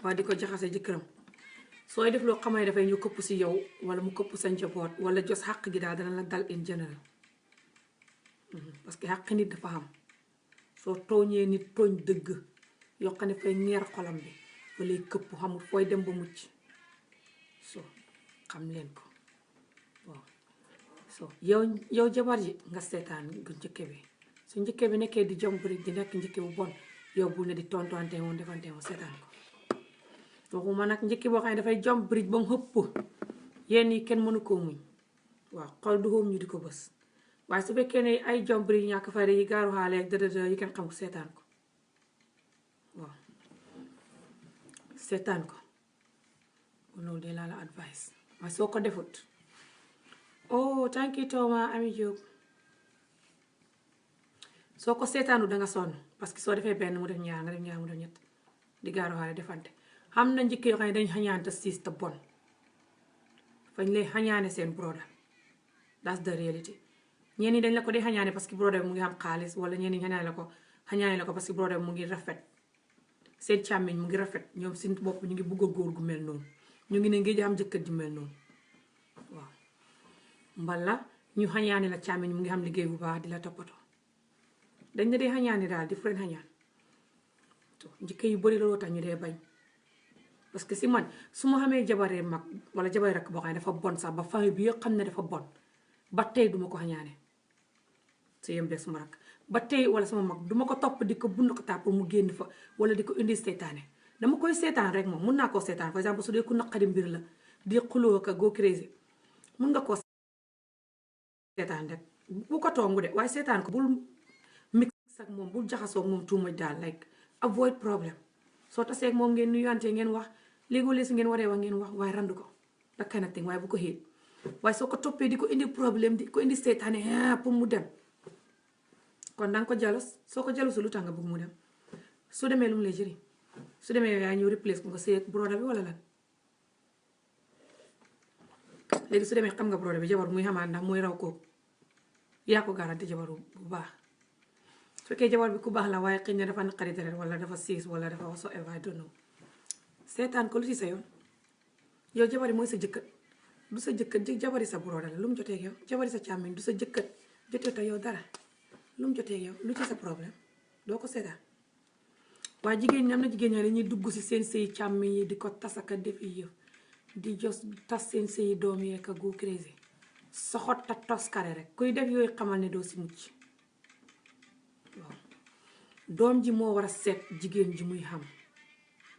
waaye di ko jaxase jëkkëram sooy def loo xam ne dafay ñu këpp si yow wala mu këpp sa njaboot wala jos xàq gi daal dana la dal in general parce que xàq nit dafa xam soo tooñee nit tooñ dëgg yoo xam ne fay ñeer xolam bi walay këpp xamul fooy dem ba mucc so xam leen ko waaw so yow jabar ji nga seetaan gu njëkke bi su njëkke bi nekkee di jombri di nekk njëkke bu bon yow bul ne di tontonte woon defante woon seetaan ko waxuma nag njëkke boo xam ne dafay jombri ba mu xëpp yenn yi kenn mënu koo muñ waaw xol du xoom ñu di ko bës waaye su fekkee ne ay jombri yi ñàkk fayda yi gaaru xaale ak dëdëdë yi kenn xam ko seetaan ko waaw seetaan ko loolu de laa la advice waaye soo ko defut oh thank you Toma Ami Diop soo ko seetaanu danga sonn parce que soo defee benn mu def ñaar nga def ñaar mu def ñett di gaaru xaale defante xam na njëkk yoo xam ne dañ xañaante siis te bon fañ lay xañaane seen broda that's the reality ñenn ñi dañ la ko dee xañaane parce que broda bi mu ngi am xaalis wala ñenn ñi xañaane la ko parce que broda bi mu ngi rafet seen càmmiñ mu ngi rafet ñoom seen bopp ñu ngi bugg a góor gu mel noonu ñu ngi ne ngi am jëkkër ju mel noonu waaw mbala ñu xañaane la càmmiñ mu ngi am liggéey bu baax di la toppatoo dañ la dee xañaane daal different xañaan njëkk yu bari looloo tax ñu dee bañ parce que si man su ma xamee jabaree mag wala jabaree rakk boo xam ne dafa bon sax ba famille bi yëpp xam ne dafa bon ba tey duma ko xañaane sa yem beeg suma rakk ba tey wala sama mag duma ko topp di ko bund ko taa pour mu génn fa wala di ko indi seetaane dama koy seetaan rek moom mun naa koo seetaan par exemple su dee ku naqari mbir la di xuloo ka go crazy mun nga koo seetaan rek bu ko tongu de waaye seetaan ko bul mix ak moom bul jaxasoo moom too much daal like avoid problem soo tasee ak moom ngeen nuyuwante ngeen wax léegi su ngeen waree wax ngeen wax waaye randu ko that kind of thing waaye bu ko xiit waaye soo ko toppee di ko indi problème di ko indi seetaane pour mu dem kon danga ko jalos soo ko jalusu lu tax nga bëgg mu dem su demee lu mu lay jëriñ su demee yaa ñëw replace ko nga sëy ak broda bi wala lan léegi su demee xam nga broda bi jabar muy xamaat ndax muy raw kooku yaa ko garanti jabar bu baax su fekkee jabar bi ku baax la waaye xëy na dafa naqari deret wala dafa siis wala dafa whatsoever I don't know seetaan ko lu ci sa yoon yow jabari mooy sa jëkkër du sa jëkkër jabari sa broda la lu mu jotee ak yow jabari sa càmmiñ du sa jëkkër jotee ta yow dara lu mu jotee ak yow lu ci sa problème doo ko seetaan waaye jigéen ñi am na jigéen ñi dañuy dugg si seen sëy càmmiñ yi di ko tasaka def yëf di jos tas seen sëy doom yee ka go crazy soxot ta toskare rek kuy def yooyu xamal ne doo si mucc waaw doom ji moo war a seet jigéen ji muy xam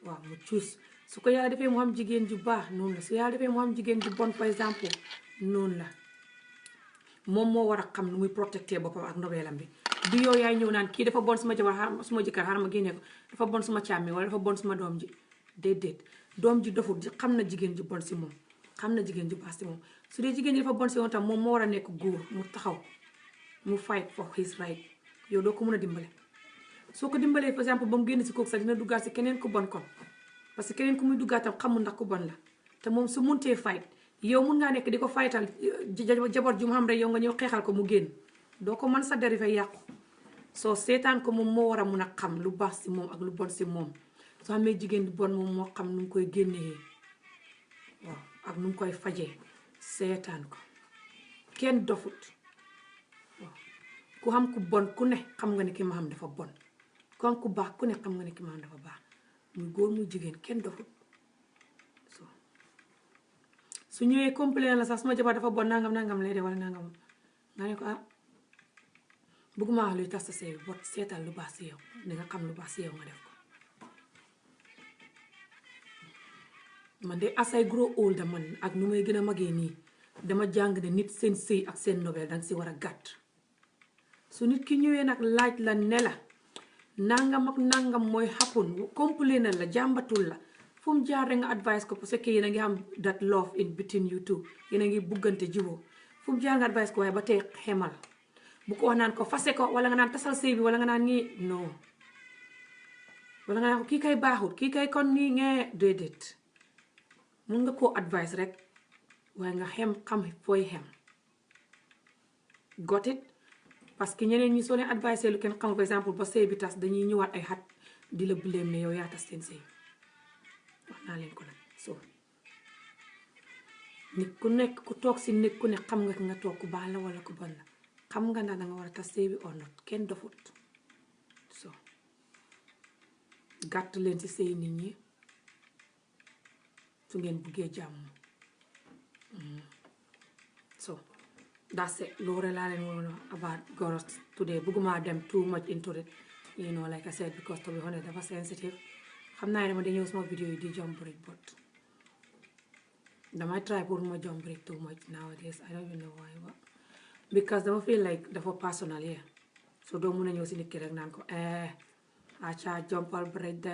waaw mu cuus su ko yàlla defee mu xam jigéen ju baax noonu la su yàlla defee mu xam jigéen ju bon par exemple noonu la moom moo war a xam nu muy protecté boppam ak ndobeelam bi du yow yaay ñëw naan kii dafa bon suma jabar suma jëkkër xaaral ma génnee ko dafa bon suma càmmi wala dafa bon suma doom ji déedéet doom ji dofut xam na jigéen ju bon si moom xam na jigéen ju baax si moom su dee jigéen ji dafa bon si moom tam moom moo war a nekk góor mu taxaw mu fight for his right yow doo ko mën a dimbale soo ko dimbalee par exemple ba mu génn si kooku sax dina duggaat si keneen ku bon kon parce que keneen ku muy duggaatam xamul ndax ku bon la te moom su muntee fight yow mun ngaa nekk di ko faytal jabar ju mu xam rek yow nga ñëw xeexal ko mu génn doo ko mën sa deri fay yàqu soo seetaan ko moom moo war a mun a xam lu baax si moom ak lu bon si moom soo xamee jigéen di bon moom moo xam nu mu koy génnee waaw ak nu mu koy fajee seetaan ko kenn dofut waaw ku xam ku bon ku ne xam nga ne ki ma xam dafa bon ku xam ku baax ku ne xam nga ne ki ma xam dafa baax muy góor muy jigéen kenn dofut su ñëwee complain la sax suma jabar dafa bon nangam lay de wala nangam nga ne ko bëgguma wax luy tas sa sëy bot seetal lu baax si yow di nga xam lu baax si yow nga def ko man de as I grow older man ak nu may gën a magee nii dama jàng ne nit seen sëy ak seen nobel danga si war a gàtt su nit ki ñëwee nag laaj la ne la nangam ak nangam mooy happen complain la jàmbatul la fu mu jaar rek nga advice ko parce que yéen a ngi am that love in between you two yéen a ngi buggante jiboo fu mu jaar nga advice ko waaye ba tey xemal bu ko wax naan ko fase ko wala nga naan tasal sëy bi wala nga naan nii non wala nga naan ko kii kay baaxut kii kay kon nii ngee déedéet mun nga koo advice rek waaye nga xam fooy xem got it parce que ñeneen ñi soo leen advice lu kenn xam par exemple ba sëy bi tas dañuy ñëwaat ay xat di la blame ne yow yaa tas seen sëy wax naa leen ko nag so nit ku nekk ku toog si nit ku ne xam nga ki nga toog ku baax la wala ku bon la xam nga ndax danga war a tas sëy bi or not kenn dofut so gàtt leen ci sëy nit ñi su ngeen buggee jàmm so that's it loolu laa leen woon about goro today bëgguma dem too much into it you know like I said because to be honest dafa sensitive xam naa ne ma dañu ñëw sama vidéo yi di jump break but damay try pour ma jump break too much nowadays I don't even know why but because dama feel like dafa personal yeah so doo mun a ñëw si nit ki rek naan ko acha jumpal break de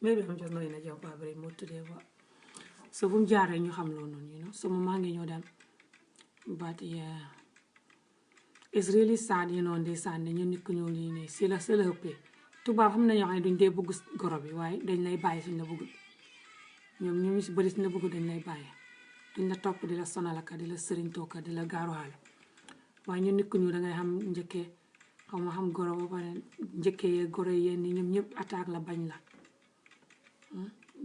maybe I'm just not in a jumpal break mood today but so bu mu jaar rek ñu xam loolu noonu you know so maa ngi ñëw dem but yeah it's really sad you know ndeysaan ne ñu nit ku ñëw lii ne si la ëppee tubaab xam na ñoo xam ne duñ dee bëgg goro bi waaye dañ lay bàyyi suñ la bëggul ñoom ñu si bëri suñ la bëggul dañ lay bàyyi duñ la topp di la sonalaka di la sëriñ tooka di la gaaruwaale waaye ñu nit ku ñëw dangay xam njëkkee xaw ma xam goro ba pare njëkkee yee goro yéen ni ñoom ñëpp attaque la bañ la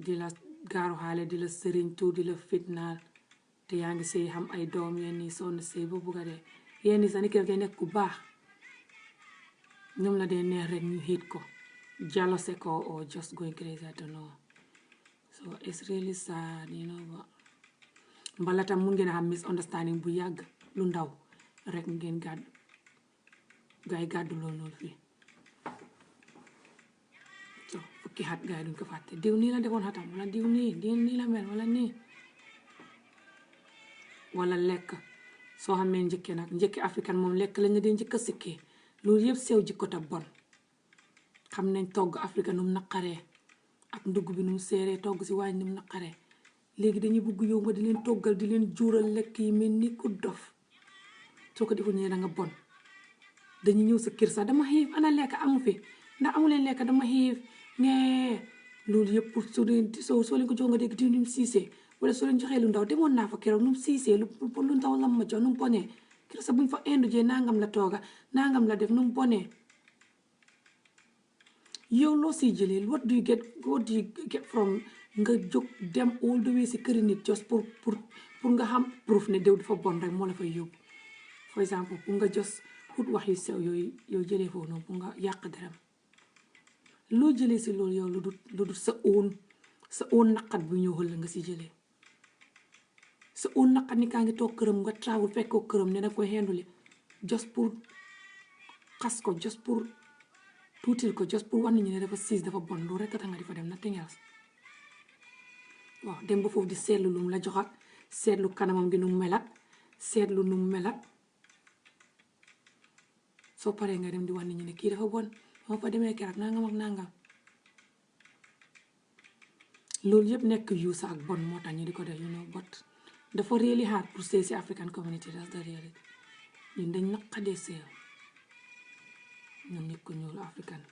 di la gaaruwaale di la sëriñ tu di la fitnaal te yaa ngi sëy xam ay doom yenn yi sonn sëy ba bugga dee yenn yi sax ni ki daf nekk ku baax ñoom la dee neex rek ñu hit ko jealous ko or just going crazy I don't know so it's really sad you know mbala tam mun ngeen a xam misunderstanding bu yàgg lu ndaw rek ngeen gàddu gaay gàddu loolu noonu fii so fukki xat gaay duñ ko fàtte diw nii la defoon xatam wala diw nii la mel wala nii wala lekk soo xamee njëkke nag njëkke africain moom lekk lañ la dee njëkk a sikkee loolu yëpp sew jikko ta bon xam nañ togg africain num naqaree ak ndugg bi num seeree togg si waañ num naqaree léegi dañuy bugg yow nga di leen toggal di leen juural lekk yi mel ni ku dof soo ko deful ñee da nga bon dañuy ñëw sa kër sax dama xiif ana lekk amu fi ndax amu leen lekk dama xiif ngee loolu yëpp pour soo leen ko jox nga dégg di num siisee wala soo leen joxee lu ndaw demoon naa fa keroog num siisee lu ndaw lam ma jox num bonee keroog sax buñ fa indujee nangam la tooga nangam la def num bonee yow loo siy jëlee what do you get from nga jóg dem all the way si këri nit just pour nga xam proof ne déw dafa bon rek moo la fay yóbbu for exemple pour nga just xut wax yu sew yooyu yow jëlee foofu noonu pour nga yàq deram loo jëlee si loolu yow lu dul sa own naqat bu ñëw xël nga si jëlee sa own naqat ni kaa ngi toog këram nga travel fekkoo këram ne da koy xenduli just pour xas ko just pour tuutil ko just pour wax nit ñi ne dafa siis dafa bon loolu rek a tax nga di fa dem nothing else waaw dem ba foofu di seetlu lu mu la joxat seetlu kanamam gi nu mu melat seetlu nu mu melat soo paree nga dem di wax nit ñi ne kii dafa bon moo fa demee keroog nangam ak nangam loolu yëpp nekk yuusa ak bon moo tax ñu di ko def you know but dafa really hard pour sëy si African community that's the reality ñun dañ naqadee sëy ñun nit ku ñuul African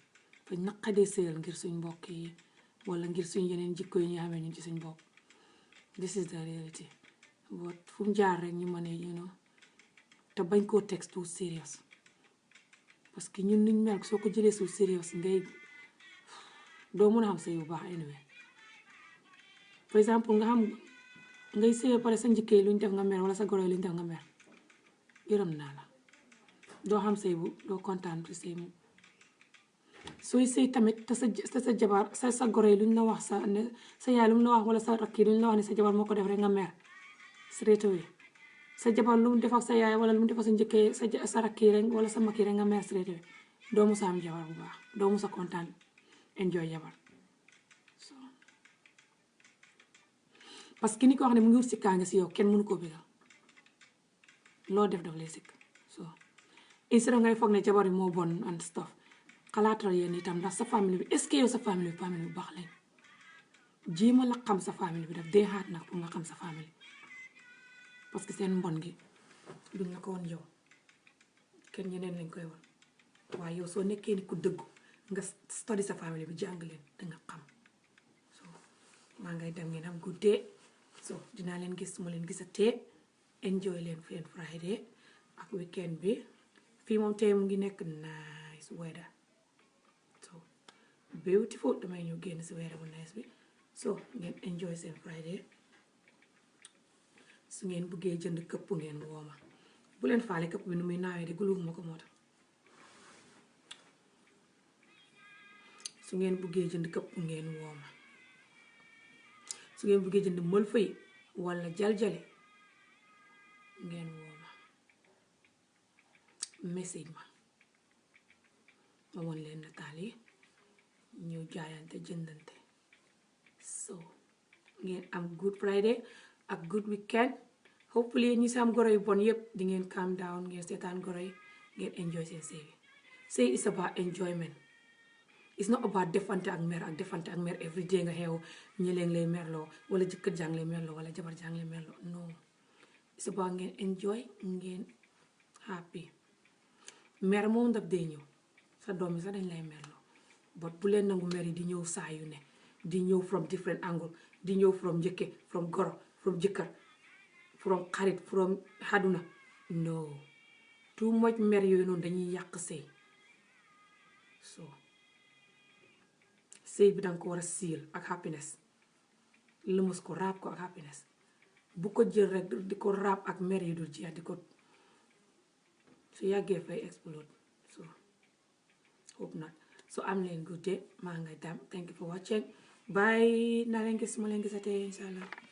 fañ naqadee sëyal ngir suñ mbokk yi wala ngir suñ yeneen jikko yi ñu xamee ñun ci suñ bopp this is the reality but fu mu jaar rek ñu mën a you know te bañ koo text too serious parce que ñun niñ mel soo ko jëlee su serious ngay doo mën a xam sëy bu baax anyway par exemple nga xam ngay sëy pare sa njëkkee luñ def nga mer wala sa goro luñ def nga mer yërëm naa la doo xam sëy bu doo kontaan ci sëy mu sooy sëy tamit te sa jabar sa goro yi luñ la wax sa yaay lu mu la wax wala sa rakk yi luñ la wax ne sa jabar moo ko def rek nga mer straight away sa jabar lu mu def ak sa yaay wala lu mu def ak sa njëkkee sa rakk yi rek wala sa mag yi rek nga mer straight away doo musa am jabar bu baax doo musa kontaan enjoy jabar so parce que ni ko wax ne mu ngi wut sikkaa nga si yow kenn mënu koo bégal loo def daf lay sikk so instead ngay foog ne jabar yi moo bon and stuff xalaatal yéen itam ndax sa famille bi est-ce que yow sa famille bu baax lañ jéema la xam sa famille bi daf dee xaat nag pour nga xam sa famille parce que seen mbon gi duñ la ko woon yow kenn ñeneen lañ koy woon waaye yow soo nekkee ni ku dëggu nga study sa famille bi jàng leen danga xam so maa ngay dem ngeen am good day so dinaa leen gis mu leen gisatee enjoy leen feen Friday ak weekend bi fii moom tey mu ngi nekk nice weather so beautiful damay ñëw génn si weather bu nice bi so ngeen enjoy seen Friday su ngeen buggee jënd këpp ngeen wooma bu leen faale këpp bi nu muy naawee de guluuma ko moo tax su ngeen buggee jënd këpp ngeen wooma su ngeen buggee jënd mël fay wala jaljale ngeen woo ma message ma won leen nataal yi ñu jaayante jëndante so ngeen am good Friday ak good weekend hopefully ñi sam goro yu bon yépp di ngeen calm down ngeen seetaan goro yi ngeen enjoy seen sëy is about enjoyment. It's not about defante ak mer every day nga xew ñeleen lay merloo wala jëkkër jàng lay merloo wala jabar jàng lay merloo no it's about ngeen enjoy ngeen happy. Mer moom daf day ñëw sa doom yi sax dañ lay merloo but bu leen nangu mer yi di ñëw saa yu ne di ñëw from different angle di ñëw from njëkke from goro from jëkkër from xarit from xaduna no too much mer yooyu noonu dañuy yàq sëy so sëy bi danga ko war a siil ak happiness lëmas ko raab ko ak happiness bu ko jël rek di ko raab ak mer yi dul jeex di ko su yàggee fay explode so hope not so am leen good day maa ngay dam thank you for watching bye naa leen gis ma leen gisatee inshallah